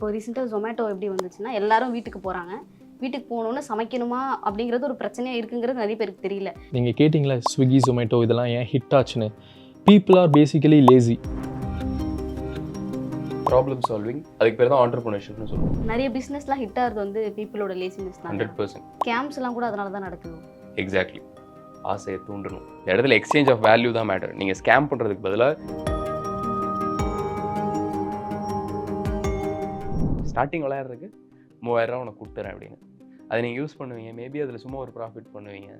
இப்போ ரீசெண்டாக ஜொமேட்டோ எப்படி வந்துச்சுன்னா எல்லாரும் வீட்டுக்கு போகிறாங்க. வீட்டுக்கு போகணுன்னு சமைக்கணுமா அப்படிங்கிறது ஒரு பிரச்சனையாக இருக்குங்கிறது நிறைய பேருக்கு தெரியல. நீங்கள் கேட்டிங்களா ஸ்விக்கி ஜொமேட்டோ இதெல்லாம் ஏன் ஹிட் ஆச்சுன்னு? People are basically lazy. Problem solving, அதுக்கு பேர் தான் ஆண்டர்பிரினர்ஷிப்னு சொல்லுவோம். நிறைய பிஸ்னஸ்லாம் ஹிட் ஆகிறது வந்து பீப்புளோட லேசினஸ் தான். 100%. ஸ்கேம்ஸ்லாம் கூட அதனால தான் நடக்குது. எக்ஸாக்ட்லி. ஆசையை தூண்டணும். இந்த இடத்துல எக்ஸ்சேஞ்ச் ஆஃப் வேல்யூ தான் மேட்டர். நீங்கள் ஸ்கேம் பண்ணுறதுக்கு பதிலாக ஸ்டார்டிங் விளையாடுறதுக்கு 3000 ரூபா உனக்கு கொடுத்துறேன் அப்படின்னு அதை நீங்கள் யூஸ் பண்ணுவீங்க. மேபி அதில் சும்மா ஒரு ப்ராஃபிட் பண்ணுவீங்க.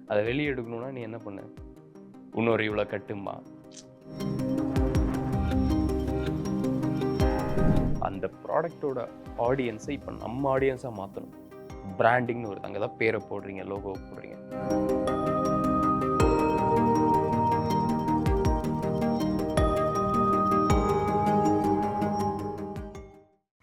அதை வெளியே எடுக்கணும்னா நீ என்ன பண்ண? இன்னொரு இவ்வளோ கட்டுமா? அந்த ப்ராடக்டோட ஆடியன்ஸை இப்போ நம்ம ஆடியன்ஸாக மாற்றணும். பிராண்டிங்னு வருது, அங்கே தான் பேரை போடுறீங்க, லோகோ போடுறீங்க.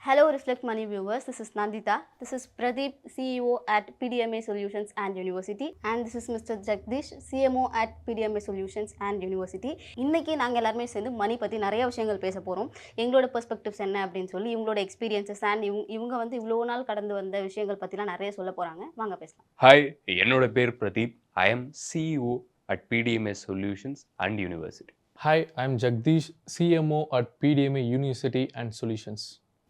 Hello Reflect Money viewers, this is Nandita. This is Pradeep, CEO at PDMA Solutions and University, and this is Mr. Jagdish, CMO at PDMA Solutions and University. இன்னைக்கு நாங்கள் எல்லாருமே சேர்ந்து மணி பற்றி நிறைய விஷயங்கள் பேச போகிறோம். எங்களோட பெர்ஸ்பெக்டிவ்ஸ் என்ன அப்படின்னு சொல்லி, இவங்களோட எக்ஸ்பீரியன்சஸ் அண்ட் இவங்க வந்து இவ்வளோ நாள் கடந்து வந்த விஷயங்கள் பற்றிலாம் நிறைய சொல்ல போகிறாங்க. வாங்க பேசலாம். ஹாய், என்னோட பேர் Pradeep. I am CEO at PDMA Solutions and University. Hi, I'm Jagdish, CMO at PDMA University and Solutions.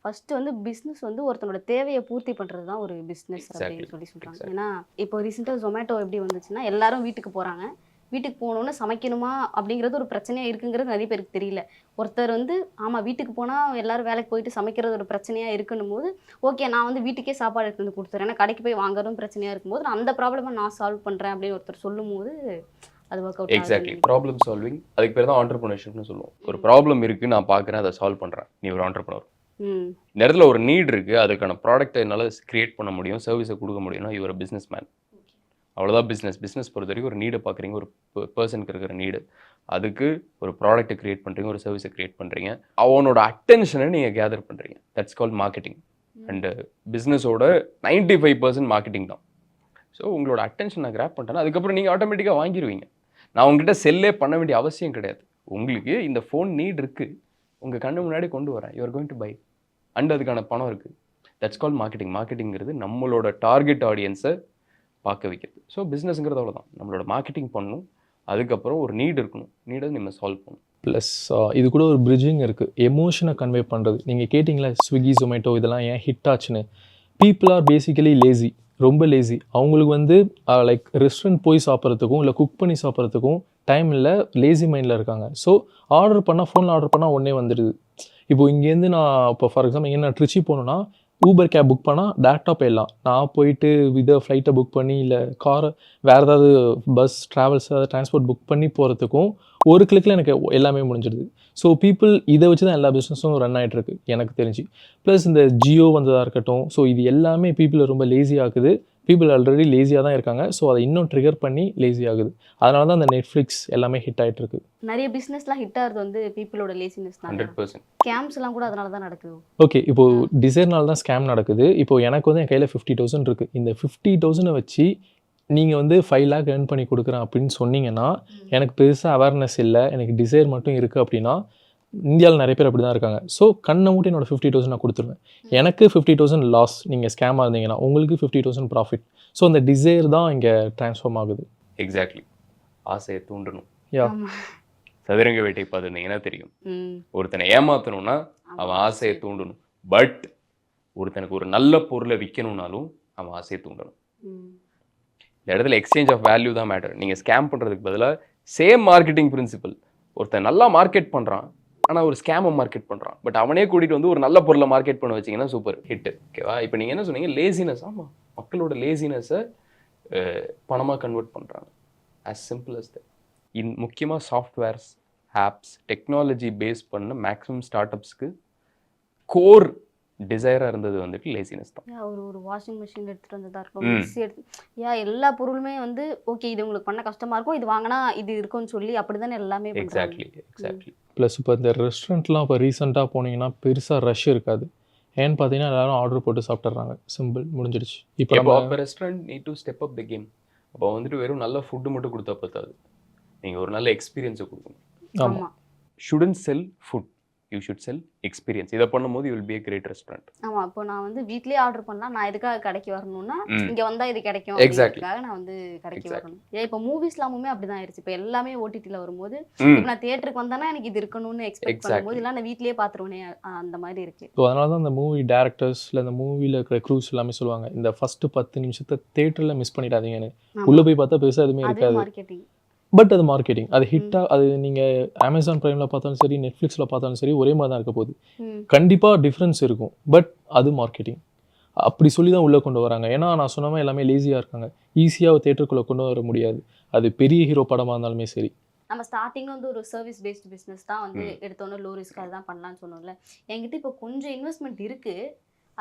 First வந்து பிஸ்னஸ் வந்து ஒருத்தனோட தேவையை பூர்த்தி பண்ணுறது தான் ஒரு பிஸ்னஸ் அப்படின்னு சொல்லி சொல்கிறாங்க. ஏன்னா இப்போ ரீசெண்டாக ஜொமேட்டோ எப்படி வந்துச்சுன்னா எல்லாரும் வீட்டுக்கு போகிறாங்க. வீட்டுக்கு போகணுன்னு சமைக்கணுமா அப்படிங்கிறது ஒரு பிரச்சனையாக இருக்குங்கிறது நிறைய பேருக்கு தெரியல. ஒருத்தர் வந்து ஆமாம் வீட்டுக்கு போனால் எல்லாரும் வேலைக்கு போயிட்டு சமைக்கிறது ஒரு பிரச்சனையாக இருக்குன்னும் போது ஓகே நான் வந்து வீட்டுக்கே சாப்பாடு எடுத்து வந்து கொடுத்துறேன், ஏன்னா கடைக்கு போய் வாங்குறதும் பிரச்சனையாக இருக்கும்போது நான் அந்த ப்ராப்ளமை நான் சால்வ் பண்ணுறேன் அப்படின்னு ஒருத்தர் சொல்லும் போது அது work out. Exactly. Problem solving, அதுக்கு பேர் தான் ஆண்டர்பிரினர்ஷிப்னு சொல்லுவோம். ஒரு ப்ராப்ளம் இருக்குது, நான் பார்க்குறேன், அதை சால்வ் பண்ணுறேன். நீ ஒரு ஆண்டர்பிரினர். இந்த இடத்துல ஒரு நீட் இருக்குது, அதுக்கான ப்ராடக்ட்டை என்னால் கிரியேட் பண்ண முடியும், சர்வீஸை கொடுக்க முடியும்னா இவர் பிஸ்னஸ் மேன். அவ்வளோதான் பிஸ்னஸ் பொறுத்த வரைக்கும் ஒரு நீடை பார்க்குறீங்க, ஒரு பர்சனுக்கு இருக்கிற நீடு, அதுக்கு ஒரு ப்ராடக்ட்டை கிரியேட் பண்ணுறீங்க, ஒரு சர்வீஸை கிரியேட் பண்ணுறீங்க, அவனோட அட்டென்ஷனை நீங்கள் கேதர் பண்ணுறீங்க. That's called marketing. அண்டு பிஸ்னஸோட 95% மார்க்கெட்டிங் தான். ஸோ உங்களோட அட்டென்ஷன் நான் கிராப் பண்ணிட்டேன்னா அதுக்கப்புறம் நீங்கள் ஆட்டோமேட்டிக்காக வாங்கிடுவீங்க. நான் உங்ககிட்ட செல்லே பண்ண வேண்டிய அவசியம் கிடையாது. உங்களுக்கு இந்த ஃபோன் நீட் இருக்குது, உங்கள் கண்ணு முன்னாடி கொண்டு வரேன், you are going to buy. And அதுக்கான பணம் இருக்குது. That's call marketing. மார்க்கெட்டிங்கிறது நம்மளோட டார்கெட் ஆடியன்ஸை பார்க்க வைக்கிறது. ஸோ பிஸ்னஸ்ங்கிறது அவ்வளோதான். நம்மளோட மார்க்கெட்டிங் பண்ணணும், அதுக்கப்புறம் ஒரு நீட் இருக்கணும், நீடை நம்ம சால்வ் பண்ணணும். ப்ளஸ் இது கூட ஒரு பிரிட்ஜிங் இருக்குது, எமோஷனை கன்வே பண்ணுறது. நீங்கள் கேட்டிங்களா ஸ்விக்கி ஜொமேட்டோ இதெல்லாம் ஏன் ஹிட் ஆச்சுன்னு? பீப்புள் ஆர் பேசிக்கலி லேசி, ரொம்ப லேசி. அவங்களுக்கு வந்து லைக் ரெஸ்டாரண்ட் போய் சாப்பிட்றதுக்கும் இல்லை குக் பண்ணி சாப்பிட்றதுக்கும் டைம் இல்லை, லேசி மைண்டில் இருக்காங்க. ஸோ ஆர்டர் பண்ணால், ஃபோனில் ஆர்டர் பண்ணால் உடனே வந்துடுது. இப்போது இங்கேருந்து நான் இப்போ ஃபார் எக்ஸாம்பிள் இங்கே நான் ட்ரிச்சி போகணுன்னா ஊபர் கேப் புக் பண்ணால் டேரெக்டாக போயிடலாம். நான் போயிட்டு இதை ஃப்ளைட்டை புக் பண்ணி இல்லை காரை வேறு ஏதாவது பஸ் ட்ராவல்ஸ் ஏதாவது டிரான்ஸ்போர்ட் புக் பண்ணி போகிறதுக்கும் ஒரு கிளிக்கில் எனக்கு எல்லாமே முடிஞ்சிடுது. ஸோ பீப்புள் இதை வச்சு தான் எல்லா பிஸ்னஸும் ரன் ஆகிட்டுருக்கு எனக்கு தெரிஞ்சு. ப்ளஸ் இந்த ஜியோ வந்ததாக இருக்கட்டும், ஸோ இது எல்லாமே பீப்புளை ரொம்ப லேசி ஆகுது. பீப்புள் ஆல்ரெடி லேசியாக தான் இருக்காங்க, ஸோ அதை இன்னும் ட்ரிகர் பண்ணி லேசி ஆகுது. அதனால தான் அந்த நெட்ஃப்ளிக்ஸ் எல்லாமே ஹிட் ஆகிட்டு இருக்கு. நிறைய பிஸ்னஸ்லாம் ஹிட் ஆகிறது வந்து பீப்புளோட லேசினஸ் தான். 100%. ஸ்கேம்ஸ்லாம் கூட அதனால தான் நடக்குது. ஓகே, இப்போது டிசைர்னால தான் ஸ்கேம் நடக்குது. இப்போது எனக்கு வந்து என் கையில் 50,000 இருக்குது. இந்த 50,000 வச்சு நீங்கள் வந்து 5 lakh earn பண்ணி கொடுக்குறேன் அப்படின்னு சொன்னீங்கன்னா, எனக்கு பெருசாக அவேர்னஸ் இல்லை, எனக்கு டிசைர் மட்டும் இருக்குது அப்படின்னா, இந்தியாவில் நிறைய பேர் அப்படி தான் இருக்காங்க. ஸோ கண்ணை மூட்டி என்னோட 50,000 நான் கொடுத்துருவேன். எனக்கு 50,000 லாஸ், நீங்கள் ஸ்கேமாக இருந்தீங்கன்னா உங்களுக்கு 50,000 ப்ராஃபிட். ஸோ அந்த டிசைர் தான் இங்கே ட்ரான்ஸ்ஃபார்ம் ஆகுது. எக்ஸாக்ட்லி. ஆசையை தூண்டணும். யா, சதுரங்க வேட்டை பார்த்துருந்தீங்கன்னா தெரியும். ஒருத்தனை ஏமாற்றணும்னா அவன் ஆசையை தூண்டணும். பட் ஒருத்தனுக்கு ஒரு நல்ல பொருளை விற்கணும்னாலும் அவன் ஆசையை தூண்டணும். இந்த இடத்துல எக்ஸ்சேஞ்ச் ஆஃப் வேல்யூ தான் மேட்டர். நீங்கள் ஸ்கேம் பண்ணுறதுக்கு பதிலாக சேம் மார்க்கெட்டிங் பிரின்சிபல். ஒருத்தன் நல்லா மார்க்கெட் பண்ணுறான், ஆனால் ஒரு ஸ்கேமை மார்க்கெட் பண்ணுறான். பட் அவனே கூட்டிகிட்டு வந்து ஒரு நல்ல பொருளை மார்க்கெட் பண்ண வச்சிங்கன்னா சூப்பர் ஹிட்டு. ஓகேவா? இப்போ நீங்கள் என்ன சொன்னீங்க? லேசினஸ். ஆமாம், மக்களோட லேசினஸை பணமாக கன்வெர்ட் பண்ணுறாங்க. As simple as that. முக்கியமாக சாஃப்ட்வேர்ஸ், ஆப்ஸ், டெக்னாலஜி பேஸ் பண்ண மேக்ஸிமம் ஸ்டார்ட் அப்ஸ்க்கு கோர் டிசைராக இருந்தது வந்துட்டு லேசினஸ் தான். ஒரு வாஷிங் மிஷின் எடுத்துகிட்டு வந்ததாக இருக்கும், மிக்ஸி எடுத்து எல்லா பொருளுமே வந்து ஓகே இது உங்களுக்கு பண்ண கஷ்டமாக இருக்கும், இது வாங்கினா இது இருக்கும்னு சொல்லி அப்படி தானே எல்லாமே. எக்ஸாக்ட்லி. ப்ளஸ் இப்போ இந்த ரெஸ்டாரண்ட்லாம் இப்போ ரீசெண்டாக போனீங்கன்னா பெருசாக ரஷ் இருக்காது. ஏன்னு பார்த்தீங்கன்னா எல்லாரும் ஆர்டர் போட்டு சாப்பிட்றாங்க, சிம்பிள், முடிஞ்சிடுச்சு. இப்போ restaurant need to step up the game. அப்போ வந்துட்டு வெறும் நல்ல ஃபுட்டு மட்டும் கொடுத்தா பார்த்தாது, நீங்கள் ஒரு நல்ல எக்ஸ்பீரியன்ஸை கொடுக்கணும். ஆமாம். Shouldn't sell food, you should sell experience. இதை பண்ணும்போது you will be a great restaurant. ஆமா, இப்போ நான் வந்து வீட்லயே ஆர்டர் பண்ணலாம், நான் எதுக்காக கடைக்கு வரணும்னா இங்க வந்தா இது கிடைக்கும் Exactly. அப்படிங்கிறதுக்காக நான் வந்து கடைக்கு வரணும். ஏன் இப்போ மூவிஸ்லாமுமே அப்படிதான் ஆயிடுச்சு. இப்போ எல்லாமே ஓடிடில வரும்போது ம். இப்போ நான் தியேட்டருக்கு வந்தானா எனக்கு இது இருக்கணும்னு எக்ஸ்பெக்ட் Exactly. பண்ணும்போது இல்லை நான் வீட்லயே பார்த்துருவேனே அந்த மாதிரி இருக்கு. ஸோ அதனால தான் அந்த மூவி டேரக்டர்ஸ் இல்லை அந்த மூவியில் இருக்கிற க்ரூஸ் எல்லாமே சொல்லுவாங்க, இந்த ஃபஸ்ட்டு 10 நிமிஷத்தை தேட்டரில் மிஸ் பண்ணிடாதீங்கன்னு. உள்ளே போய் பார்த்தா பெருசாக எதுவுமே அது இருக்காது, மார்க்கெட்டிங். பட் அது மார்க்கெட்டிங். அது ஹிட்டாக அது நீங்கள் அமேசான் ப்ரைமில் பார்த்தாலும் சரி, நெட்ஃப்ளிக்ஸில் பார்த்தாலும் சரி, ஒரே மாதிரி தான் இருக்க போகுது. கண்டிப்பாக டிஃப்ரென்ஸ் இருக்கும், பட் அது மார்க்கெட்டிங். அப்படி சொல்லி தான் உள்ளே கொண்டு வராங்க. ஏன்னா நான் சொன்ன மாதிரி எல்லாமே லேசியாக இருக்காங்க, ஈஸியாக தேட்டருக்குள்ளே கொண்டு வர முடியாது. அது பெரிய ஹீரோ படமாக இருந்தாலுமே சரி. நம்ம ஸ்டார்டிங்ல வந்து ஒரு சர்வீஸ் பேஸ்ட் பிஸ்னஸ் தான் வந்து எடுத்தோன்னே லோ ரிஸ்க் அதுதான் பண்ணலாம்னு சொன்னோம்ல. என்கிட்ட இப்போ கொஞ்சம் இன்வெஸ்ட்மெண்ட் இருக்கு,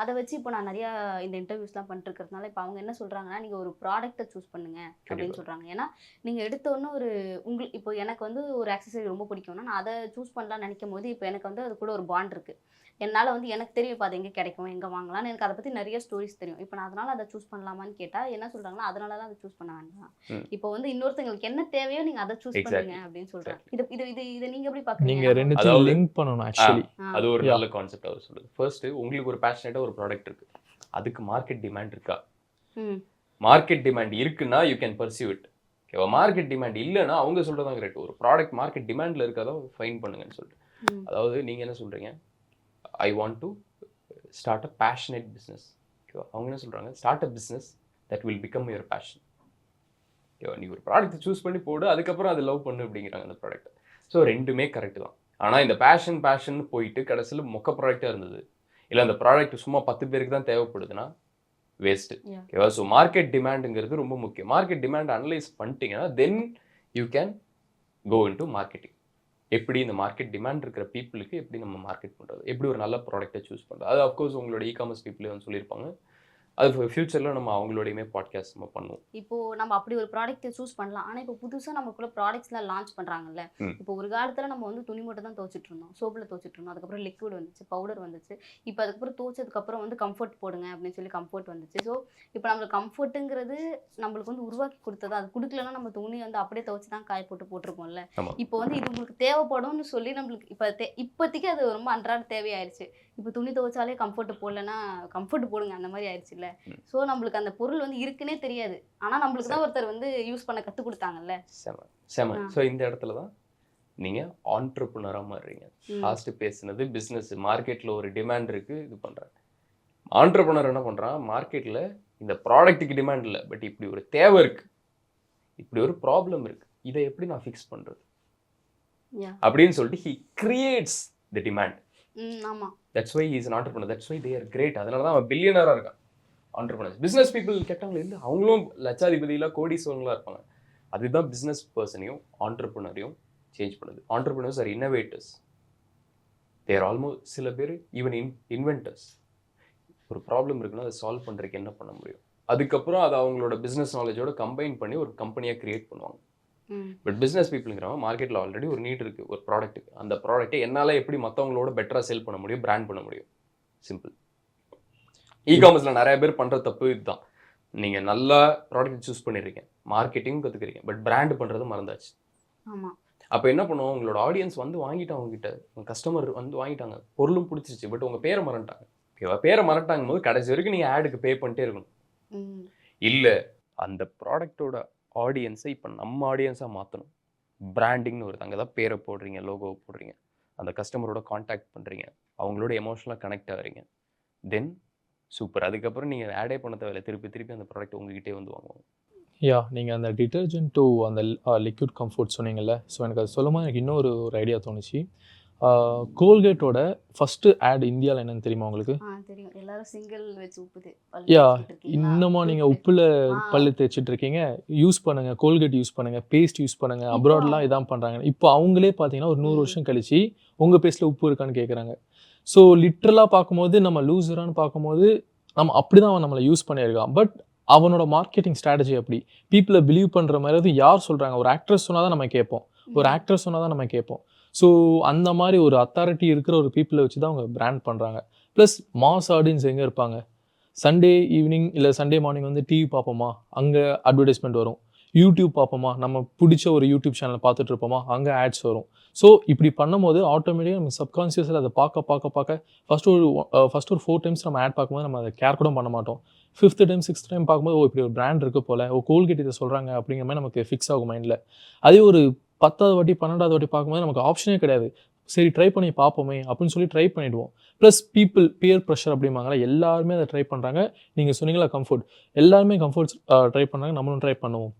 அதை வச்சு இப்போ நான் நிறையா இந்த இன்டர்வியூஸ்லாம் பண்ணிட்டு இருக்கிறதுனால இப்போ அவங்க என்ன சொல்கிறாங்கன்னா, நீங்கள் ஒரு ப்ராடக்ட்டை சூஸ் பண்ணுங்க அப்படின்னு சொல்கிறாங்க. ஏன்னா நீங்கள் எடுத்தோன்னே ஒரு உங்களுக்கு இப்போ எனக்கு வந்து ஒரு ஆக்சசரி ரொம்ப பிடிக்கும்னா நான் அதை சூஸ் பண்ணலாம்னு நினைக்கும் போது இப்போ எனக்கு வந்து அது கூட ஒரு பாண்ட் இருக்குது. என்னால் வந்து எனக்கு தெரியும் இப்போ அது எங்கே கிடைக்கும், எங்கே வாங்கலாம்னு எனக்கு அதை பற்றி நிறைய ஸ்டோரிஸ் தெரியும். இப்போ நான் அதனால் அதை சூஸ் பண்ணலாமான்னு கேட்டால் என்ன சொல்கிறாங்கன்னா, அதனால தான் அதை சூஸ் பண்ண வேண்டாம், இப்போ வந்து இன்னொருத்தங்களுக்கு என்ன தேவையோ நீங்கள் அதை சூஸ் பண்ணுங்க அப்படின்னு சொல்கிறாங்க. இது இது இது இதை நீங்கள் எப்படி பார்க்குறீங்க? நீங்கள் ரெண்டுத்தையும் லிங்க் பண்ணணும் ஆக்சுவலி. அது ஒரு நல்ல கான்செப்ட் அவர் சொல்லுது. ஃபர்ஸ்ட் உங்களுக்கு ஒரு பேஷனேட்டா ஒரு ப்ராடக்ட் இருக்கு, அதுக்கு மார்க்கெட் டிமாண்ட் இருக்கா? மார்க்கெட் டிமாண்ட் இருக்குன்னா யூ கேன் பர்சியூ இட். ஓகேவா? மார்க்கெட் டிமாண்ட் இல்லைன்னா அவங்க சொல்றதான் கரெக்ட். ஒரு ப்ராடக்ட் மார்க்கெட் டிமாண்ட்ல இருக்காதோ ஃபைன் பண்ணுங்கன்னு சொல்லிட்டு. அதாவது நீங்க என்ன சொல்றீங்க, I want to start a passionate business. ஓகேவா? அவங்க என்ன சொல்றாங்க, start a business that will become your fashion. ஓகேவா? நீ ஒரு ப்ராடக்ட் சூஸ் பண்ணி போடு, அதுக்கப்புறம் அது லவ் பண்ணு அப்படிங்கிறாங்க அந்த ப்ராடக்ட். ஸோ ரெண்டுமே கரெக்ட் தான். ஆனால் இந்த பேஷன் போயிட்டு கடைசியில் மொக்க ப்ராடக்டாக இருந்தது, இல்லை அந்த ப்ராடக்ட் சும்மா 10 பேருக்கு தான் தேவைப்படுதுன்னா வேஸ்ட்டு. ஓகேவா? ஸோ மார்க்கெட் டிமாண்டுங்கிறது ரொம்ப முக்கியம். மார்க்கெட் டிமாண்ட் அனலைஸ் பண்ணிட்டீங்கன்னா then you can go into marketing. எப்படி இந்த மார்க்கெட் டிமாண்ட் இருக்கிற பீப்புளுக்கு எப்படி நம்ம மார்க்கெட் பண்ணுறது, எப்படி ஒரு நல்ல ப்ராடக்ட்டை சூஸ் பண்ணுறது. அது அஃப்கோர்ஸ் உங்களோட இ-காமர்ஸ் பீப்புளே வந்து சொல்லியிருப்பாங்க. அது ஃபியூச்சரில் நம்ம அவங்களோடையுமே பாட்காஸ்ட் நம்ம பண்ணுவோம். இப்போ நம்ம அப்படி ஒரு ப்ராடக்ட்டை சூஸ் பண்ணலாம். ஆனால் இப்போ புதுசாக நமக்குள்ள ப்ராடக்ட்ஸ்லாம் லான்ச் பண்ணுறாங்கல்ல. இப்போ ஒரு காலத்தில் நம்ம வந்து துணி மட்டும் தான் துவச்சிட்டு இருந்தோம், சோப்பில் துவச்சிட்டு இருந்தோம். அதுக்கப்புறம் லிக்விட் வந்துச்சு, பவுடர் வந்துச்சு. இப்போ அதுக்கப்புறம் துவச்சதுக்கப்புறம் வந்து கம்ஃபர்ட் போடுங்க அப்படின்னு சொல்லி கம்ஃபர்ட் வந்துச்சு. ஸோ இப்போ நம்மளுக்கு கம்ஃபர்ட்டுங்கிறது நம்மளுக்கு வந்து உருவாக்கி கொடுத்தது. அது கொடுக்கலன்னா நம்ம துணி வந்து அப்படியே துவச்சி தான் காய போட்டிருப்போம்ல. இப்போ வந்து இது உங்களுக்கு தேவைப்படும்னு சொல்லி நம்மளுக்கு இப்போதைக்கு அது ரொம்ப அன்றாட தேவையாயிருச்சு. இப்போ துணி துவைச்சாலே கம்ஃபர்ட் போடலன்னா கம்ஃபர்ட் போடுங்க அந்த மாதிரி ஆயிடுச்சுல்ல. ஸோ நம்மளுக்கு அந்த பொருள் வந்து இருக்குன்னே தெரியாது, ஆனால் நம்மளுக்கு தான் ஒருத்தர் வந்து யூஸ் பண்ண கற்றுக் கொடுத்தாங்கல்ல. செம. ஸோ இந்த இடத்துல தான் நீங்கள் ஆண்டர்ப்ரனராக மாறுறீங்க. லாஸ்ட் பேசுனது பிஸ்னஸ், மார்க்கெட்டில் ஒரு டிமாண்ட் இருக்குது, இது பண்ணுறாங்க. ஆண்டர்ப்ரனர் என்ன பண்ணுறான், மார்க்கெட்டில் இந்த ப்ராடக்ட்டுக்கு டிமாண்ட் இல்லை, பட் இப்படி ஒரு தேவை இருக்குது, இப்படி ஒரு ப்ராப்ளம் இருக்குது, இதை எப்படி நான் ஃபிக்ஸ் பண்ணுறது அப்படின்னு சொல்லிட்டு he creates the demand. ஆமாம், that's why he is an entrepreneur, that's why they are great. அதனால தான் அவன் பில்லியனராக இருக்கான். ஆண்டர்ப்ரனர்ஸ் பிஸ்னஸ் பீப்புள் கேட்டாங்களே இல்லை, அவங்களும் லட்சாதிபதியில் கோடீஸ்வரங்களாக இருப்பாங்க. அதுதான் பிஸ்னஸ் பர்சனையும் ஆண்டர்ப்ரனரையும் சேஞ்ச் பண்ணுது. ஆண்டர்ப்ரனர்ஸ் ஆர் இன்னோவேட்டர்ஸ், தேர் ஆல்மோஸ்ட் சில பேர் ஈவன் இன்வென்டர்ஸ். ஒரு ப்ராப்ளம் இருக்குன்னா அதை சால்வ் பண்ணுறதுக்கு என்ன பண்ண முடியும், அதுக்கப்புறம் அதை அவங்களோட பிஸ்னஸ் நாலேஜோட கம்பைன் பண்ணி ஒரு கம்பெனியாக கிரியேட் பண்ணுவாங்க. பட் பிஸ்னஸ் பீப்புளுங்கிறவங்க மார்க்கெட்டில் ஆல்ரெடி ஒரு நீட் இருக்குது ஒரு ப்ராடக்ட்டுக்கு, அந்த ப்ராடக்ட்டை என்னால் எப்படி மற்றவங்களோட பெட்டராக சேல் பண்ண முடியும், பிராண்ட் பண்ண முடியும். சிம்பிள். இ-காமர்ஸில் நிறைய பேர் பண்ணுற தப்பு இதுதான். நீங்கள் நல்லா ப்ராடக்ட் சூஸ் பண்ணிடுறீங்க, மார்க்கெட்டிங் கற்றுக்குறீங்க, பட் பிராண்ட் பண்ணுறது மறந்தாச்சு. அப்போ என்ன பண்ணுவோம், உங்களோட ஆடியன்ஸ் வந்து வாங்கிட்டாங்க, உங்ககிட்ட உங்கள் கஸ்டமர் வந்து வாங்கிட்டாங்க, பொருளும் பிடிச்சிருச்சு, பட் உங்கள் பேரை மறந்துட்டாங்க. ஓகேவா? பேரை மறட்டாங்கும் போது கடைசி வரைக்கும் நீங்கள் ஆடுக்கு பே பண்ணிட்டே இருக்கணும். இல்லை, அந்த ப்ராடக்டோட ஆடியன்ஸை இப்போ நம்ம ஆடியன்ஸாக மாற்றணும். பிராண்டிங்னு ஒரு அங்கே தான் பேரை போடுறீங்க, லோகோவை போடுறீங்க, அந்த கஸ்டமரோட கான்டாக்ட் பண்ணுறீங்க, அவங்களோட எமோஷனலாக கனெக்ட் ஆகிறீங்க, தென் சூப்பர். அதுக்கப்புறம் நீங்கள் ஆடே பண்ண தேவையில்லை, திருப்பி அந்த ப்ராடக்ட் உங்ககிட்டே வந்து வாங்குவாங்க. யா, நீங்கள் அந்த டிட்டர்ஜென்ட் டு அந்த லிக்விட் கம்ஃபர்ட் சொன்னீங்கல்ல, ஸோ எனக்கு அது சொல்லும்போது எனக்கு இன்னொரு ஐடியா தோணுச்சு. கோல்கேட்டோட ஃபஸ்ட்டு ஆட் இந்தியாவில் என்னன்னு தெரியுமா உங்களுக்கு? தெரியும், எல்லாரும் சிங்கிள் வச்சு உப்பு. யா, இன்னுமா நீங்கள் உப்பில் பல்லு தேய்ச்சிட்டு இருக்கீங்க, யூஸ் பண்ணுங்கள், கோல்கேட் யூஸ் பண்ணுங்கள், பேஸ்ட் யூஸ் பண்ணுங்கள். அப்ராட்லாம் இதான் பண்ணுறாங்க. இப்போ அவங்களே பார்த்தீங்கன்னா ஒரு 100 வருஷம் கழிச்சு உங்கள் பேஸ்ட்டில் உப்பு இருக்கான்னு கேட்குறாங்க. ஸோ லிட்ரலாக பார்க்கும்போது நம்ம லூசரான்னு பார்க்கும்போது நம்ம அப்படி தான் அவன் நம்மளை யூஸ் பண்ணியிருக்கான். பட் அவனோட மார்க்கெட்டிங் ஸ்ட்ராட்டஜி அப்படி பீப்புளை பிலீவ் பண்ணுற மாதிரி யார் சொல்கிறாங்க, ஒரு ஆக்ட்ரஸ் சொன்னால் தான் நம்ம கேட்போம், ஒரு ஆக்டர் சொன்னால் தான் நம்ம கேட்போம். ஸோ அந்த மாதிரி ஒரு அத்தாரிட்டி இருக்கிற ஒரு பீப்புளை வச்சு தான் அவங்க பிராண்ட் பண்ணுறாங்க. ப்ளஸ் மாஸ் ஆடியன்ஸ் எங்கே இருப்பாங்க, சண்டே ஈவினிங் இல்லை சண்டே மார்னிங் வந்து டிவி பார்ப்போமா, அங்கே அட்வர்டைஸ்மெண்ட் வரும். யூடியூப் பார்ப்போமா, நம்ம பிடிச்ச ஒரு யூடியூப் சேனல் பார்த்துட்டு இருப்போமா, அங்கே ஆட்ஸ் வரும். ஸோ இப்படி பண்ணும்போது ஆட்டோமேட்டிக்காக நம்ம சப்கான்ஷியஸில் அதை பார்க்க ஃபஸ்ட்டு ஒரு 4 டைம்ஸ் நம்ம ஆட் பார்க்கும்போது நம்ம அதை கேர் கூட பண்ண மாட்டோம். 5th டைம் 6th டைம் பார்க்கும்போது இப்படி ஒரு பிராண்ட் இருக்குது போல், கோல்கேட் இதை சொல்கிறாங்க அப்படிங்கிற மாதிரி நமக்கு ஃபிக்ஸ் ஆகும் மைண்டில். அதே ஒரு 10வது வாட்டி 12வது வாட்டி பார்க்கும்போது நமக்கு ஆப்ஷனே கிடையாது. சரி ட்ரை பண்ணி பார்ப்போமே அப்படின்னு சொல்லி ட்ரை பண்ணிவிடுவோம். ப்ளஸ் பியர் ப்ரெஷர் அப்படிம்பாங்களா, எல்லாருமே அதை ட்ரை பண்ணுறாங்க. நீங்கள் சொன்னீங்களா கம்ஃபர்ட், எல்லாருமே கம்ஃபர்ட்ஸ் ட்ரை பண்ணுறாங்க, நம்மளும் ட்ரை பண்ணுவோம்.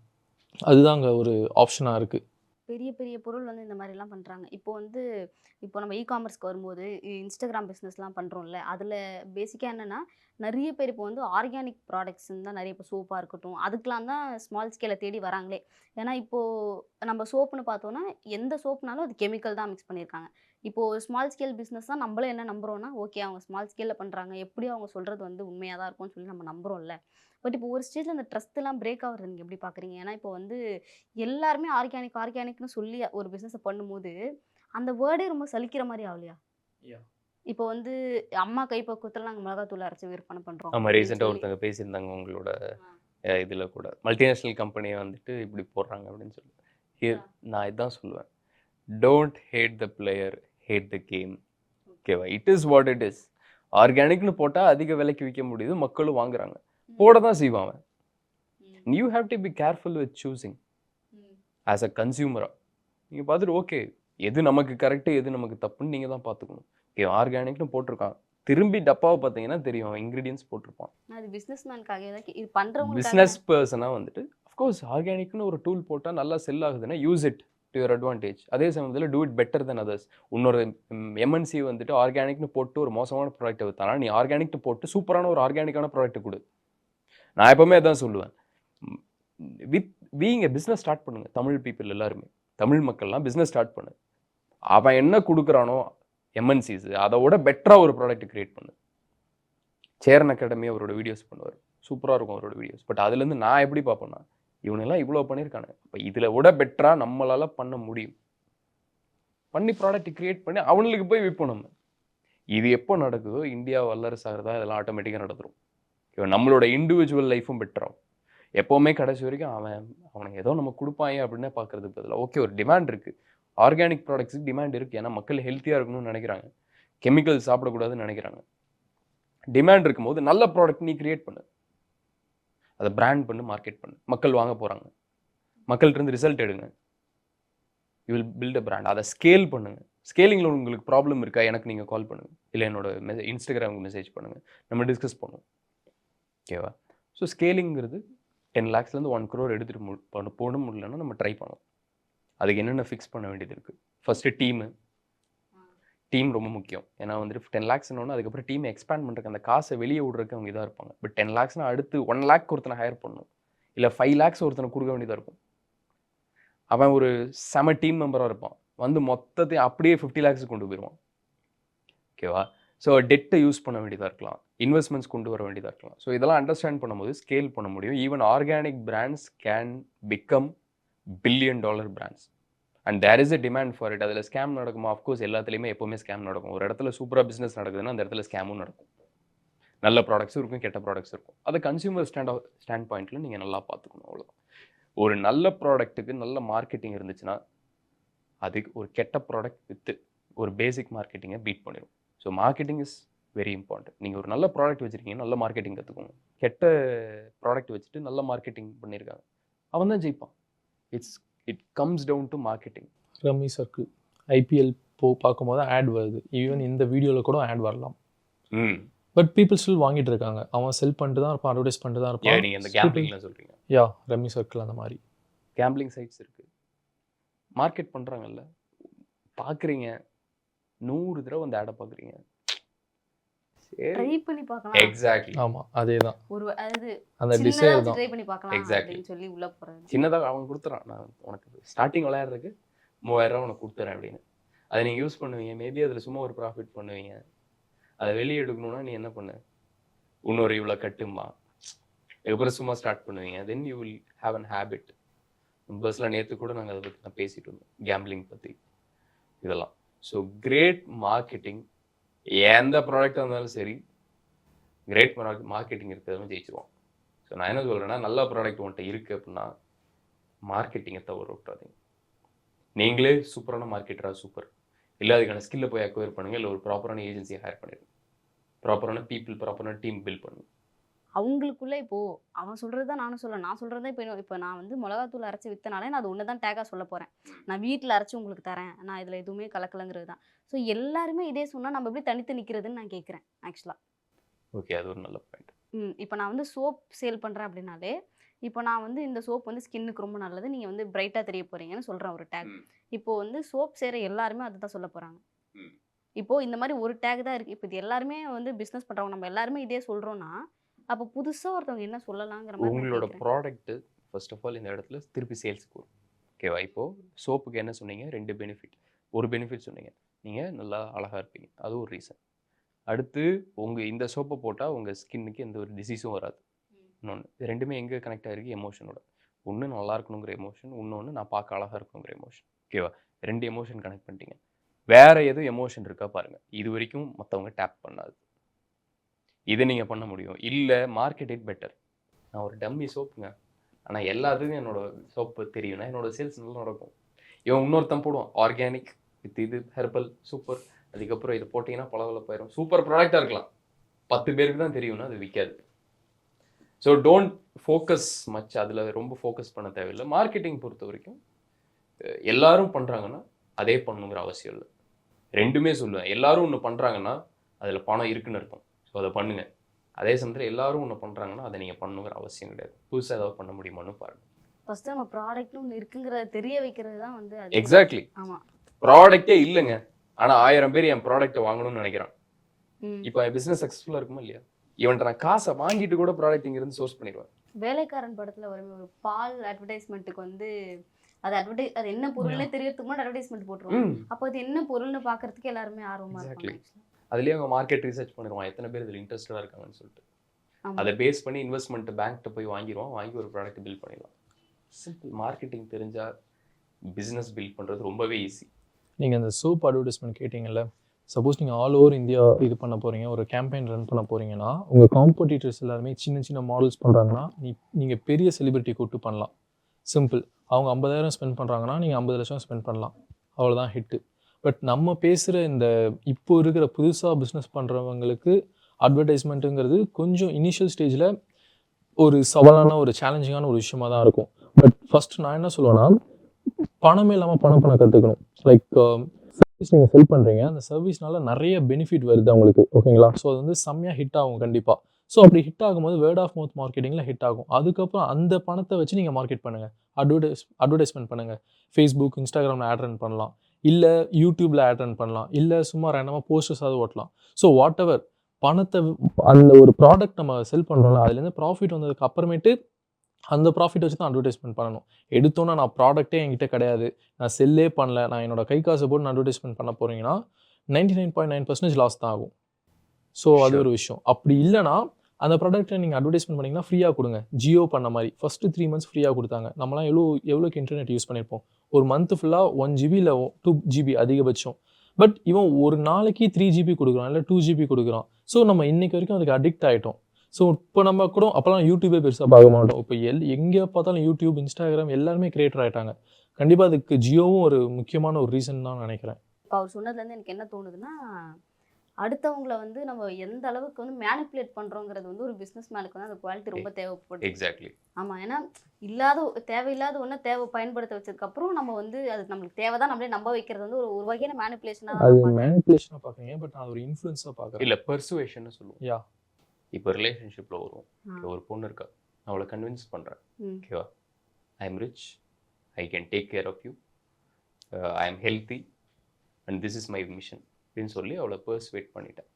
அதுதான் அங்கே ஒரு ஆப்ஷனாக இருக்குது. பெரிய பெரிய பொருள் வந்து இந்த மாதிரிலாம் பண்ணுறாங்க. இப்போ நம்ம காமர்ஸ்க்கு வரும்போது இன்ஸ்டாகிராம் பிஸ்னஸ்லாம் பண்ணுறோம்ல, அதில் பேசிக்காக என்னென்னா நிறைய பேர் இப்போ வந்து ஆர்கானிக் ப்ராடக்ட்ஸ்ன்னு தான் நிறைய இப்போ சோப்பாக இருக்கட்டும், அதுக்கெலாம் தான் ஸ்மால் ஸ்கேலை தேடி வராங்களே. ஏன்னா இப்போது நம்ம சோப்புன்னு பார்த்தோன்னா எந்த சோப்புனாலும் அது கெமிக்கல் தான் மிக்ஸ் பண்ணியிருக்காங்க. இப்போது ஸ்மால் ஸ்கேல் பிஸ்னஸ் தான் நம்மளே என்ன நம்புகிறோன்னா, ஓகே அவங்க ஸ்மால் ஸ்கேலில் பண்ணுறாங்க, எப்படியும் அவங்க சொல்கிறது வந்து உண்மையாக தான் இருக்கும்னு சொல்லி நம்ம நம்புகிறோம்ல. பட் இப்போ ஒரு ஸ்டேஜில் அந்த ட்ரஸ்ட்லாம் பிரேக் ஆகுறது நீங்கள் எப்படி பார்க்குறீங்க? ஏன்னா இப்போ வந்து எல்லாருமே ஆர்கானிக்னு சொல்லி ஒரு பிஸ்னஸை பண்ணும்போது அந்த வேர்டே ரொம்ப சலிக்கிற மாதிரி ஆகலையா? இப்போ வந்து அம்மா கைப்பக்குவத்தில் நாங்கள் மிளகாத்தூள் அரைச்சி விற்பனை பண்ணுறோம். நம்ம ரீசெண்டாக ஒருத்தவங்க பேசியிருந்தாங்க உங்களோட இதில் கூட, மல்டிநேஷ்னல் கம்பெனியை வந்துட்டு இப்படி போடுறாங்க அப்படின்னு சொல்லி. நான் இதான் சொல்லுவேன், don't hate the player, hate the game. ஓகேவா? It is what it is. ஆர்கானிக்னு போட்டால் அதிக விலைக்கு விற்க முடியுது, மக்களும் வாங்குறாங்க, போட தான் செய்வாங்க. You have to be careful with choosing as a கன்சியூமராக. நீங்கள் பார்த்துட்டு ஓகே எது நமக்கு கரெக்டு எது நமக்கு தப்புன்னு நீங்கள் தான் பார்த்துக்கணும். ஓகே ஆர்கானிக்னு போட்டிருக்கான், திரும்பி டப்பாவை பார்த்தீங்கன்னா தெரியும் இன்க்ரீடியன்ஸ் போட்டிருப்பான். அது பிஸ்னஸ்மேனுக்காக இது பண்ணுறவங்க. பிஸ்னஸ் பர்சனாக வந்துட்டு அஃப்கோர்ஸ் ஆர்கானிக்னு ஒரு டூல் போட்டால் நல்லா செல் ஆகுதுன்னா use it to your advantage. அதே சமயத்தில் do it better then others. இன்னொரு எம்என்சி வந்துட்டு ஆர்கானிக்னு போட்டு ஒரு மோசமான ப்ராடக்ட்டை விற்றானா, நீ ஆர்கானிக்னு போட்டு சூப்பரான ஒரு ஆர்கானிக்கான ப்ராடக்ட் கொடு. நான் எப்பவுமே அதான் சொல்லுவேன், வீங்க பிஸ்னஸ் ஸ்டார்ட் பண்ணுங்க. தமிழ் பீப்புள் எல்லாருமே, தமிழ் மக்கள்லாம் பிஸ்னஸ் ஸ்டார்ட் பண்ணு. அவன் என்ன கொடுக்குறானோ எம்என்சிஸ் அதோட பெட்டராக ஒரு ப்ராடக்ட் கிரியேட் பண்ணு. சேரன் அகாடமி அவரோட வீடியோஸ் பண்ணுவார், சூப்பராக இருக்கும் அவரோட வீடியோஸ். பட் அதுலேருந்து நான் எப்படி பார்ப்பேன்னா, இவனெல்லாம் இவ்வளோ பண்ணியிருக்கானு, அப்போ இதில் விட பெட்டராக நம்மளால் பண்ண முடியும். பண்ணி ப்ராடக்ட் கிரியேட் பண்ணி அவனுக்கு போய் விற்போம். நம்ம இது எப்போ நடக்குதோ இந்தியா வல்லரசு ஆகிறதா இதெல்லாம் ஆட்டோமேட்டிக்காக நடந்துடும். நம்மளோட இண்டிவிஜுவல் லைஃப்பும் பெட்டராகும். எப்போவுமே கடைசி வரைக்கும் அவனுக்கு ஏதோ நம்ம கொடுப்பாங்க அப்படின்னு பார்க்கறதுக்கு பதிலாக ஓகே ஒரு டிமாண்ட் இருக்குது, ஆர்கானிக் ப்ராடக்ட்ஸுக்கு டிமாண்ட் இருக்குது. ஏன்னா மக்கள் ஹெல்த்தியாக இருக்கணும்னு நினைக்கிறாங்க, கெமிக்கல் சாப்பிடக்கூடாதுன்னு நினைக்கிறாங்க. டிமாண்ட் இருக்கும்போது நல்ல ப்ராடக்ட் நீ கிரியேட் பண்ணு, அதை பிராண்ட் பண்ணு, மார்க்கெட் பண்ணு, மக்கள் வாங்க போகிறாங்க, மக்கள்கிட்ட ரிசல்ட் எடுங்க, you will build a brand. அதை ஸ்கேல் பண்ணுங்கள். ஸ்கேலிங்கில் உங்களுக்கு ப்ராப்ளம் இருக்கா, எனக்கு நீங்கள் கால் பண்ணுங்கள், இல்லை என்னோட இன்ஸ்டாகிராமுக்கு மெசேஜ் பண்ணுங்கள், நம்ம டிஸ்கஸ் பண்ணுவோம். ஓகேவா? ஸோ ஸ்கேலிங்கிறது 10 lakhsலேருந்து 1 crore எடுத்துகிட்டு போட முடியலன்னா நம்ம ட்ரை பண்ணுவோம். அதுக்கு என்னென்ன ஃபிக்ஸ் பண்ண வேண்டியது இருக்குது. ஃபஸ்ட்டு டீம் ரொம்ப முக்கியம். ஏன்னா வந்துட்டு 10 lakhs அதுக்கப்புறம் டீமை எக்ஸ்பேண்ட் பண்ணுறதுக்கு அந்த காசை வெளியே விடுறதுக்கு அவங்க இதாக இருப்பாங்க. பட் 10 lakhsனா அடுத்து 1 lakh ஒருத்தனை ஹையர் பண்ணணும், இல்லை 5 lakhs ஒருத்தனை கொடுக்க வேண்டியதாக இருக்கும். அவன் ஒரு செம டீம் மெம்பராக இருப்பான், வந்து மொத்தத்தையும் அப்படியே 50 lakhs கொண்டு போயிடுவான். ஓகேவா? ஸோ டெட்டை யூஸ் பண்ண வேண்டியதாக இருக்கலாம், இன்வெஸ்ட்மெண்ட்ஸ் கொண்டு வர வேண்டியதாக இருக்கலாம். ஸோ இதெல்லாம் அண்டர்ஸ்டாண்ட் பண்ணும்போது ஸ்கேல் பண்ண முடியும். Even organic brands can become $1 billion brands and there is a demand for it. அதில் ஸ்கேம் நடக்குமா? அஃப்கோர்ஸ் எல்லாத்துலேயுமே எப்போவுமே ஸ்கேம் நடக்கும். ஒரு இடத்துல சூப்பராக பிஸ்னஸ் நடக்குதுன்னா அந்த இடத்துல ஸ்கேமும் நடக்கும். நல்ல ப்ராடக்ட்ஸும் இருக்கும், கெட்ட ப்ராடக்ட்ஸ் இருக்கும். அதை கன்சியூமர் ஸ்டாண்ட் பாயிண்ட்டில் நீங்கள் நல்லா பார்த்துக்கணும். அவ்வளோதான். ஒரு நல்ல ப்ராடக்ட்டுக்கு நல்ல மார்க்கெட்டிங் இருந்துச்சுன்னா அதுக்கு ஒரு கெட்ட ப்ராடக்ட் வித்து ஒரு பேசிக் மார்க்கெட்டிங்கை பீட் பண்ணிடும். So marketing is very important. நீங்கள் ஒரு நல்ல ப்ராடக்ட் வச்சுருக்கீங்க, நல்ல மார்க்கெட்டிங் கற்றுக்கோங்க. கெட்ட ப்ராடக்ட் வச்சுட்டு நல்ல மார்க்கெட்டிங் பண்ணியிருக்காங்க, அவன் தான் ஜெயிப்பான். It comes down to marketing. Rummy circle IPL பார்க்கும்போது ஆட் வருது, ஈவன் இந்த வீடியோவில் கூட ஆட் வரலாம். பட் பீப்புள் ஸ்டில் வாங்கிட்டு இருக்காங்க. அவன் செல் பண்ணிட்டு தான் இருப்பான், அட்வர்டைஸ் பண்ணிட்டு தான் இருப்பான். நீங்கள் இந்த கேம்பிளிங்லாம் சொல்கிறீங்க. ரம்மி சர்க்கிள் அந்த மாதிரி கேம்பிளிங் சைட்ஸ் இருக்குது, மார்க்கெட் பண்ணுறாங்கல்ல, பார்க்குறீங்க 100 தடவை அந்த ஆடை பார்க்குறீங்க, ட்ரை பண்ணி பார்க்கலாம். எக்ஸாக்ட்லி. ஆமாம், அதேதான். அது அந்த டிசைர் தான். ட்ரை பண்ணி பார்க்கலாம் எக்ஸாக்ட்லி சொல்லி உள்ள போறது. சின்னதாக அவன் கொடுத்துறான், நான் உனக்கு ஸ்டார்டிங் விளையாடுறதுக்கு 3000 உனக்கு கொடுத்துறேன் அப்படின்னு. அதை நீங்கள் யூஸ் பண்ணுவீங்க, மேபி அதில் சும்மா ஒரு ப்ராஃபிட் பண்ணுவீங்க. அதை வெளியே எடுக்கணும்னா நீ என்ன பண்ணு, இன்னொரு இவ்வளோ கட்டுமா, அதுக்கப்புறம் சும்மா ஸ்டார்ட் பண்ணுவீங்க. Then you will have an habit. பஸ்ஸில் நேற்று கூட நாங்கள் அதை பற்றி நான் பேசிகிட்டு இருந்தோம், கேம்பிளிங் பற்றி இதெல்லாம். ஸோ கிரேட் மார்க்கெட்டிங், எந்த ப்ராடக்டாக இருந்தாலும் சரி, கிரேட் மார்க்கெட்டிங் இருக்கிறதுமே ஜெயிச்சிருவோம். ஸோ நான் என்ன சொல்கிறேன்னா, நல்ல ப்ராடக்ட் உன்ட்ட இருக்குது அப்படின்னா மார்க்கெட்டிங்கை தவிர விட்டுறாதீங்க. நீங்களே சூப்பரான மார்க்கெட்டராக சூப்பர், இல்லை அதுக்கான ஸ்கில்லை போய் அக்வயர் பண்ணுங்கள், இல்லை ஒரு ப்ராப்பரான ஏஜென்சியை ஹையர் பண்ணிடுங்க, ப்ராப்பரான பீப்புள் ப்ராப்பரான டீம் பில்ட் பண்ணுங்க. அவங்களுக்குள்ள இப்போ அவன் சொல்றது தான் நானும் சொல்றேன். நான் சொல்றதே இப்போ நான் வந்து மிளகாத்தூள் அரைச்சி வித்தனாலே நான் அது ஒன்று தான் டேக்காக சொல்ல போறேன். நான் வீட்டில் அரைச்சி உங்களுக்கு தரேன், நான் இதில் எதுவுமே கலக்கலங்கிறது தான். ஸோ எல்லாருமே இதே சொன்னால் நம்ம எப்படி தனித்து நிற்கிறதுன்னு நான் கேட்குறேன் ஆக்சுவலாக. ஓகே, அது ஒரு நல்ல பாயிண்ட். இப்போ நான் வந்து சோப் சேல் பண்ணுறேன் அப்படின்னாலே, இப்போ நான் வந்து இந்த சோப் வந்து ஸ்கின்னுக்கு ரொம்ப நல்லது, நீங்கள் வந்து பிரைட்டாக தெரிய போறீங்கன்னு சொல்கிறேன் ஒரு டேக். இப்போ வந்து சோப் செய்கிற எல்லாருமே அதை தான் சொல்ல போகிறாங்க. இப்போ இந்த மாதிரி ஒரு டேக் தான் இருக்குது. இப்போ இது எல்லாருமே வந்து பிஸ்னஸ் பண்ணுறவங்க, நம்ம எல்லாருமே இதே சொல்கிறோன்னா அப்போ புதுசாக ஒருத்தவங்க என்ன சொல்லலாங்கிற மாதிரி உங்களோட ப்ராடக்ட்டு ஃபர்ஸ்ட் ஆஃப் ஆல் இந்த இடத்துல திருப்பி சேல்ஸுக்கு வரும். ஓகேவா? இப்போது சோப்புக்கு என்ன சொன்னீங்க? 2 பெனிஃபிட். ஒரு பெனிஃபிட் சொன்னீங்க, நீங்கள் நல்லா அழகாக இருப்பீங்க, அது ஒரு ரீசன். அடுத்து இந்த சோப்பை போட்டால் உங்கள் ஸ்கின்னுக்கு எந்த ஒரு டிசீஸும் வராது. இன்னொன்று, இது ரெண்டுமே எங்கே கனெக்ட் ஆகிருக்கு? எமோஷனோட. ஒன்று நல்லா இருக்கணுங்கிற எமோஷன், இன்னொன்று நான் பார்க்க அழகாக இருக்கணுங்கிற எமோஷன். ஓகேவா? 2 எமோஷன் கனெக்ட் பண்ணிட்டீங்க. வேறு எதுவும் எமோஷன் இருக்கா பாருங்கள். இது வரைக்கும் மற்றவங்க டேப் பண்ணாது, இதை நீங்கள் பண்ண முடியும். இல்லை மார்க்கெட் இட் பெட்டர். நான் ஒரு டம்மி சோப்புங்க, ஆனால் எல்லாத்துக்கும் என்னோட சோப்பு தெரியும்னா என்னோட சேல்ஸ் நல்லா நடக்கும். இவன் இன்னொருத்தன் போடுவான் ஆர்கானிக் வித் இது ஹெர்பல் சூப்பர், அதுக்கப்புறம் இதை போட்டிங்கன்னா பலவல போயிடும். சூப்பர் ப்ராடக்டாக இருக்கலாம், 10 பேருக்கு தான் தெரியும்னா அது விற்காது. ஸோ டோன்ட் ஃபோக்கஸ் மச், அதில் ரொம்ப ஃபோக்கஸ் பண்ண தேவையில்லை. மார்க்கெட்டிங் பொறுத்த வரைக்கும் எல்லாரும் பண்ணுறாங்கன்னா அதே பண்ணணுங்கிற அவசியம் இல்லை. ரெண்டுமே சொல்லுவேன். எல்லாரும் ஒன்று பண்ணுறாங்கன்னா அதில் பணம் இருக்குன்னு அர்த்தம். ஸோ அதை பண்ணுங்க. அதே சமயத்தில் எல்லாரும் ஒன்று பண்ணுறாங்கன்னா அதை நீங்கள் பண்ணணுங்கிற அவசியம் கிடையாது. புதுசாக ஏதாவது பண்ண முடியுமான்னு பாருங்க. ஃபர்ஸ்ட் நம்ம ப்ராடக்ட்னு ஒன்று இருக்குங்கிறத தெரிய வைக்கிறது தான் வந்து அது. எக்ஸாக்ட்லி. ஆமாம், ப்ராடக்டே இல்லைங்க, ஆனால் 1000 பேர் என் ப்ராடக்ட்டை வாங்கணும்னு நினைக்கிறான். இப்போ என் பிஸ்னஸ் சக்ஸஸ்ஃபுல்லாக இருக்குமா இல்லையா? இவன்ட்ட நான் காசை வாங்கிட்டு கூட ப்ராடக்ட் இங்கிருந்து சோர்ஸ் பண்ணிடுவேன். வேலைக்காரன் படத்தில் வரும் ஒரு பால் அட்வர்டைஸ்மெண்ட்டுக்கு வந்து அது என்ன பொருள்னே தெரியறதுக்கு முன்னாடி அட்வர்டைஸ்மெண்ட் போட்டுருவாங்க. அப்போ அது என்ன பொருள்னு பார்க்கறதுக்கு எல்லாருமே ஆர்வமாக இருப்பாங்க. அதுலேயே அவங்க மார்க்கெட் ரிசர்ச் பண்ணிடுவான், எத்தனை பேர் இதில் இன்ட்ரெஸ்டடாக இருக்காங்கன்னு சொல்லிட்டு. அதை பேஸ் பண்ணி இன்வெஸ்ட்மெண்ட் பேங்க்கிட்ட போய் வாங்கிடுவான், வாங்கி ஒரு ப்ராடக்ட் பில்ட் பண்ணிடலாம். சிம்பிள். மார்க்கெட்டிங் தெரிஞ்சால் பிஸ்னஸ் பில்ட் பண்ணுறது ரொம்பவே ஈஸி. நீங்கள் அந்த சோப் அட்வர்டைஸ்மெண்ட் கேட்டிங்கல்ல, சப்போஸ் நீங்கள் ஆல் ஓவர் இந்தியா இது பண்ண போகிறீங்க, ஒரு கேம்பெயின் ரன் பண்ண போகிறீங்கன்னா, உங்கள் காம்படிட்டர்ஸ் எல்லாருமே சின்ன சின்ன மாடல்ஸ் பண்ணுறாங்கன்னா நீங்கள் பெரிய செலிபிரிட்டி கூப்பிட்டு பண்ணலாம். சிம்பிள். அவங்க 50,000 ஸ்பெண்ட் பண்ணுறாங்கன்னா நீங்கள் 50 லட்சம் ஸ்பெண்ட் பண்ணலாம், அவ்வளோதான் ஹிட்டு. பட் நம்ம பேசுகிற இந்த இப்போ இருக்கிற புதுசாக பிஸ்னஸ் பண்ணுறவங்களுக்கு அட்வர்டைஸ்மெண்ட்டுங்கிறது கொஞ்சம் இனிஷியல் ஸ்டேஜில் ஒரு சவாலான ஒரு சேலஞ்சிங்கான ஒரு விஷயமாக தான் இருக்கும். பட் ஃபஸ்ட்டு நான் என்ன சொல்லுவேன்னா, பணமே இல்லாமல் பணம் பண்ண கற்றுக்கணும். லைக் சர்வீஸ் நீங்கள் செல் பண்ணுறீங்க, அந்த சர்வீஸ்னால நிறைய பெனிஃபிட் வருது அவங்களுக்கு, ஓகேங்களா? ஸோ அது வந்து செம்மையாக ஹிட் ஆகும் கண்டிப்பாக. ஸோ அப்படி ஹிட் ஆகும்போது வேர்ட் ஆஃப் மவுத் மார்க்கெட்டிங்கில் ஹிட் ஆகும். அதுக்கப்புறம் அந்த பணத்தை வச்சு நீங்கள் மார்க்கெட் பண்ணுங்கள், அட்வர்டைஸ்மெண்ட் பண்ணுங்கள். ஃபேஸ்புக், இன்ஸ்டாகிராமில் ஆட் ரன் பண்ணலாம், இல்லை யூடியூப்பில் ஆட் ரன் பண்ணலாம், இல்லை சும்மா ரேண்டமாக போஸ்டர்ஸாவது ஓட்டலாம். ஸோ வாட் எவர் பணத்தை அந்த ஒரு ப்ராடக்ட் நம்ம செல் பண்ணுறோம்ல, அதுலேருந்து ப்ராஃபிட் வந்ததுக்கு அப்புறமேட்டு அந்த ப்ராஃபிட் வச்சு தான் அட்வர்டைஸ்மெண்ட் பண்ணணும். எடுத்தோன்னா நான் ப்ராடக்ட்டே என்கிட்ட கிடையாது, நான் செல்லே பண்ணல, நான் என்னோட கை காசு போட்டு நான் அட்வர்டைஸ்மெண்ட் பண்ண போகிறீங்கன்னா 99.9% லாஸ் தான் ஆகும். ஸோ அது ஒரு விஷயம். அப்படி இல்லைனா அந்த ப்ராடக்ட்டை நீங்கள் அட்வர்டைஸ்மெண்ட் பண்ணிங்கன்னா ஃப்ரீயாக கொடுங்க. ஜியோ பண்ண மாதிரி ஃபஸ்ட்டு 3 months ஃப்ரீயாக கொடுத்தாங்க. நம்மளாம் எவ்வளோக்கு இன்டர்நெட் யூஸ் பண்ணியிருப்போம்? ஒரு மந்த்து ஃபுல்லாக 1 GB இல்லை 2 GB அதிகபட்சம். பட் இவன் ஒரு நாளைக்கு 3 GB கொடுக்குறான், இல்லை 2 GB கொடுக்குறான். ஸோ நம்ம இன்னைக்கு வரைக்கும் அதுக்கு அடிக்ட் ஆகிட்டோம். ஸோ இப்போ நம்ம கூட அப்போலாம் யூடியூபே பெருசாக பார்க்க மாட்டோம். இப்போ எங்கே பார்த்தாலும் யூடியூப், இன்ஸ்டாகிராம் எல்லாருமே கிரியேட்டர் ஆகிட்டாங்க. கண்டிப்பாக அதுக்கு ஜியோவும் ஒரு முக்கியமான ஒரு ரீசன் தான் நினைக்கிறேன். இப்போ அவர் சொன்னதுலேருந்து எனக்கு என்ன தோணுதுன்னா, அடுத்தவங்களை வந்து நம்ம எந்த அளவுக்கு வந்து மேனிப்புலேட் பண்ணுறோங்கிறது வந்து ஒரு பிஸ்னஸ் மேனுக்கு வந்து அந்த குவாலிட்டி ரொம்ப தேவைப்படுது. எக்ஸாக்ட்லி. ஆமாம், ஏன்னா தேவையில்லாத ஒன்று பயன்படுத்த வச்சதுக்கப்புறம் நம்ம வந்து அது நம்மளுக்கு தேவை தான் நம்மளே நம்ப வைக்கிறது வந்து ஒரு வகையான மேனிப்புலேஷனாக அது மேனிப்புலேஷனாக பார்க்குறீங்க. பட் நான் ஒரு இன்ஃப்ளூயன்ஸாக பார்க்குறேன். இல்லை பெர்சுவேஷன் சொல்லுவோம். யா, இப்போ ரிலேஷன்ஷிப்பில் வரும், ஒரு பொண்ணு இருக்கா, நான் அவளை கன்வின்ஸ் பண்ணுறேன். ஓகேவா? I am rich, I can take care of you, I am healthy and this is my mission அப்படின்னு சொல்லி அவளை பெர்சுவேட் பண்ணிட்டேன்.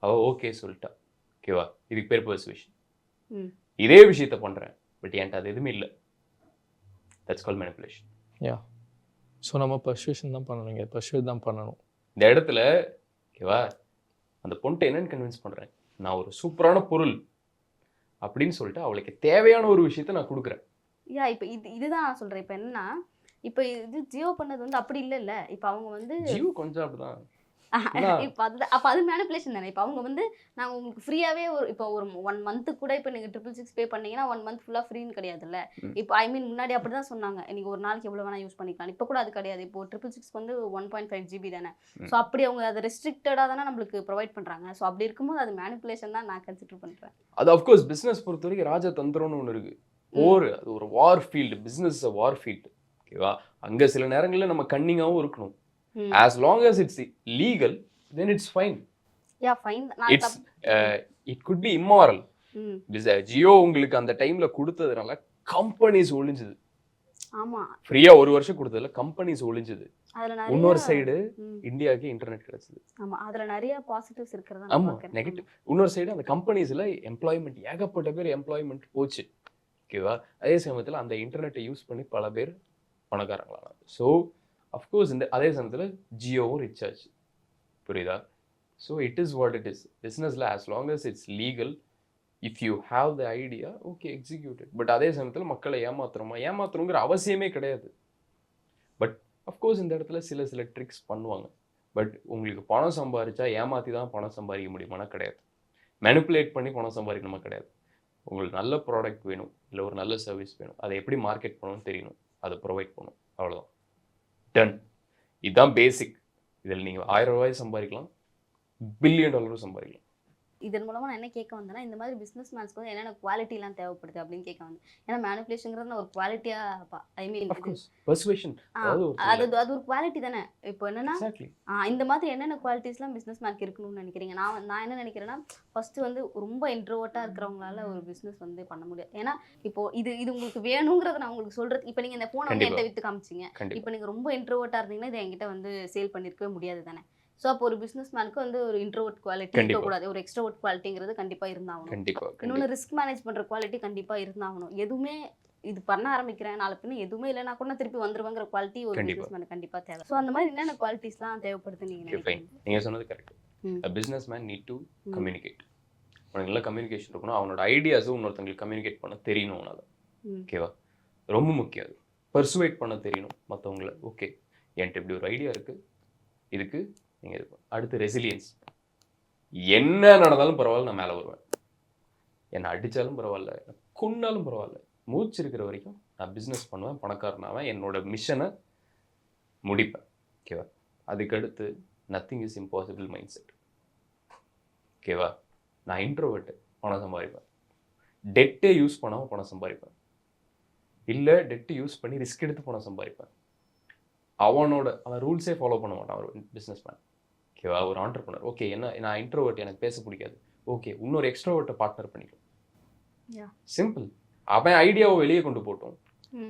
அவள் ஓகே சொல்லிட்டா. ஓகேவா? இதுக்கு பேர் பெர்சுவேஷன். இதே விஷயத்த பண்ணுறேன், பட் என்கிட்ட அது எதுவுமே இல்லை. That's call manipulation. Yeah. So நம்ம பர்சுவேஷன் தான் பண்ணணும், பர்சுவேட் தான் பண்ணணும் இந்த இடத்துல. ஓகேவா? அந்த பொண்ணை என்னன்னு கன்வின்ஸ் பண்ணுறேன், நான் ஒரு சூப்பரான பொருள் அப்படின்னு சொல்லிட்டு அவளுக்கு தேவையான ஒரு விஷயத்த நான் கொடுக்குறேன். யா, இப்போ இதுதான் நான் சொல்கிறேன். இப்போ என்னன்னா, இப்போ இது ஜியோ பண்ணது வந்து அப்படி இல்லைல்ல. இப்போ அவங்க வந்து ஜியோ கொஞ்சம் அப்படிதான். இப்போ அப்போ அது மேனிப்புலேஷன் தானே. இப்போ அவங்க வந்து நாங்கள் உங்களுக்கு ஃப்ரீயாகவே இப்போ ஒரு 1 மந்த்துக்கு கூட இப்போ நீங்கள் 666 பே பண்ணீங்கன்னா 1 மந்த் ஃபுல்லாக ஃப்ரீன்னு கிடையாதுல்ல. இப்போ ஐ மீன் முன்னாடி அப்படி தான் சொன்னாங்க, நீங்கள் ஒரு நாளைக்கு எவ்வளோ வேணால் யூஸ் பண்ணிக்கலாம். இப்போ கூட அது கிடையாது. இப்போ 666 வந்து 1.5 GB தானே. ஸோ அப்படி அவங்க அதை ரெஸ்ட்ரிக்டடாக தானே நம்மளுக்கு ப்ரொவைட் பண்ணுறாங்க. ஸோ அப்படி இருக்கும்போது அது மேனிப்புலேஷன் தான் நான் கன்சிடர் பண்ணுறேன். அது அஃப்கோர்ஸ் பிஸ்னஸ் பொறுத்த வரைக்கும் ராஜதந்திரம்னு ஒன்று இருக்கு. அது ஒரு வார் ஃபீல்டு. பிஸ்னஸ் வார் ஃபீல்டு. ஓகேவா? அங்கே சில நேரங்களில் நம்ம கன்னிங்காகவும் இருக்கணும். as long as it's legal then it's fine. Yeah, fine. It could be immoral. Jio உங்களுக்கு அந்த டைம்ல கொடுத்ததுனால கம்பெனிஸ் ஒளிஞ்சுது. ஆமா, ஃப்ரீயா ஒரு வருஷம் கொடுத்ததுல கம்பெனிஸ் ஒளிஞ்சுது. அதுல நிறைய இன்னொரு சைடு இந்தியாவுக்கு இன்டர்நெட் கிடைச்சது. ஆமா, அதுல நிறைய பாசிட்டிவ்ஸ் இருக்கிறதா. ஆமா, நெகட்டிவ். இன்னொரு சைடு அந்த கம்பெனிஸ்ல எம்ப்ளாய்மெண்ட், ஏகப்பட்ட பேர் எம்ப்ளாய்மெண்ட் போச்சு. ஓகேவா? அதே சமயத்துல அந்த இன்டர்நெட்டை யூஸ் பண்ணி பல பேர் பணக்காரங்களானாங்க. ஸோ அஃப்கோர்ஸ் இந்த அதே சமயத்தில் ஜியோவும் ரிச் ஆச்சு. புரியுதா? So it is what it is. பிஸ்னஸில் as long as it's legal, if you have the idea, okay, executed. But அதே சமயத்தில் மக்களை ஏமாத்துறோங்கிற அவசியமே கிடையாது. பட் அஃப்கோர்ஸ் இந்த இடத்துல சில ட்ரிக்ஸ் பண்ணுவாங்க. பட் உங்களுக்கு பணம் சம்பாதிச்சா ஏமாற்றி தான் பணம் சம்பாதிக்க முடியுமானா கிடையாது. மேனிப்புலேட் பண்ணி பணம் சம்பாதிக்கணுமா கிடையாது. உங்களுக்கு நல்ல ப்ராடக்ட் வேணும், இல்லை ஒரு நல்ல சர்வீஸ் வேணும், அதை எப்படி மார்க்கெட் பண்ணணும்னு தெரியணும், அதை ப்ரொவைட் பண்ணணும், அவ்வளோதான். டன். இதுதான் பேசிக். இதில் நீங்கள் 1000 ரூபாய் சம்பாதிக்கலாம், $1 பில்லியன் சம்பாதிக்கலாம். இதன் மூலமா நான் என்ன கேட்க வந்தேன்னா, இந்த மாதிரி பிசினஸ் மேன்ஸ்க்கு வந்து என்னென்ன குவாலிட்டிலாம் தேவைப்படுது அப்படின்னு கேட்க வந்தேன். ஏன்னா மேனிப்புலேஷன்ங்கிறது ஒரு குவாலிட்டியா, ஐ மீன் பெர்சுவேஷன், அது ஒரு குவாலிட்டி தானே. இப்போ என்னன்னா இந்த மாதிரி என்னென்ன குவாலிட்டிஸ்லாம் பிசினஸ் மேனுக்கு இருக்கணும்னு நினைக்கிறீங்க? நான் என்ன நினைக்கிறேன்னா, ஃபர்ஸ்ட் வந்து ரொம்ப இன்ட்ரோவர்ட்டா இருக்கிறவங்களால ஒரு பிசினஸ் வந்து பண்ண முடியாது. ஏன்னா இப்போ இது உங்களுக்கு வேணுங்கிறத நான் உங்களுக்கு சொல்றது. இப்போ நீங்க இந்த போனை வந்து என்கிட்ட வித்து காமிச்சிங்க. இப்போ நீங்க ரொம்ப இன்ட்ரோவர்ட்டா இருந்தீங்கன்னா இதை என்கிட்ட வந்து சேல் பண்ணிருக்கவே முடியாது தானே. ஸோ அப்போ ஒரு பிஸ்னஸ் மேனுக்கு வந்து ஒரு இன்ட்ரோவர்ட் குவாலிட்டி இருக்கக்கூடாது, ஒரு எக்ஸ்ட்ரோவர்ட் குவாலிட்டிங்கிறது கண்டிப்பாக இருந்தாகணும். இன்னொன்று ரிஸ்க் மேனேஜ் பண்ணுற குவாலிட்டி கண்டிப்பாக இருந்தாகணும். எதுவுமே இது பண்ண ஆரம்பிக்கிறேன், நாளை பின்ன எதுவுமே இல்லைனா கூட திருப்பி வந்துருவாங்கிற குவாலிட்டி ஒரு பிஸ்னஸ் மேனுக்கு கண்டிப்பாக தேவை. ஸோ அந்த மாதிரி என்னென்ன குவாலிட்டிஸ்லாம் தேவைப்படுது நீங்கள் சொன்னது correct. Business man need to communicate. உனக்கு நல்ல கம்யூனிகேஷன் இருக்கணும். அவனோட ஐடியாஸும் இன்னொருத்தங்களுக்கு கம்யூனிகேட் பண்ண தெரியணும். அவனால் ஓகேவா? ரொம்ப முக்கியம். அது பர்சுவேட் பண்ண தெரியணும் மற்றவங்களை. ஓகே, என்கிட்ட இப்படி ஒரு ஐடியா இருக்குது, இதுக்கு நீங்கள் இது அடுத்து ரெசிலியன்ஸ். என்ன நடந்தாலும் பரவாயில்ல, நான் மேலே வருவேன். என்னை அடித்தாலும் பரவாயில்ல, கொன்னாலும் பரவாயில்ல, மூச்சு இருக்கிற வரைக்கும் நான் பிஸ்னஸ் பண்ணுவேன், பணக்காரனாவேன், என்னோட மிஷனை முடிப்பேன். ஓகேவா? அதுக்கடுத்து nothing is impossible mind set. ஓகேவா? நான் இன்ட்ரோவர்ட்டு, பணம் சம்பாதிப்பேன். டெட்டே யூஸ் பண்ணாமல் பணம் சம்பாதிப்பேன். இல்லை டெட்டு யூஸ் பண்ணி ரிஸ்க் எடுத்து பணம் சம்பாதிப்பேன். அவன் ரூல்ஸே ஃபாலோ பண்ண மாட்டான் ஒரு பிஸ்னஸ் மேன். ஓகேவா? ஒரு ஆண்டர்ப்ரனர். ஓகே, நான் இன்ட்ரோவர்ட், எனக்கு பேச பிடிக்காது. ஓகே, இன்னொரு எக்ஸ்ட்ரோவர்ட்டை பார்ட்னர் பண்ணிக்கலாம். சிம்பிள். அவன் ஐடியாவை வெளியே கொண்டு போட்டோம்,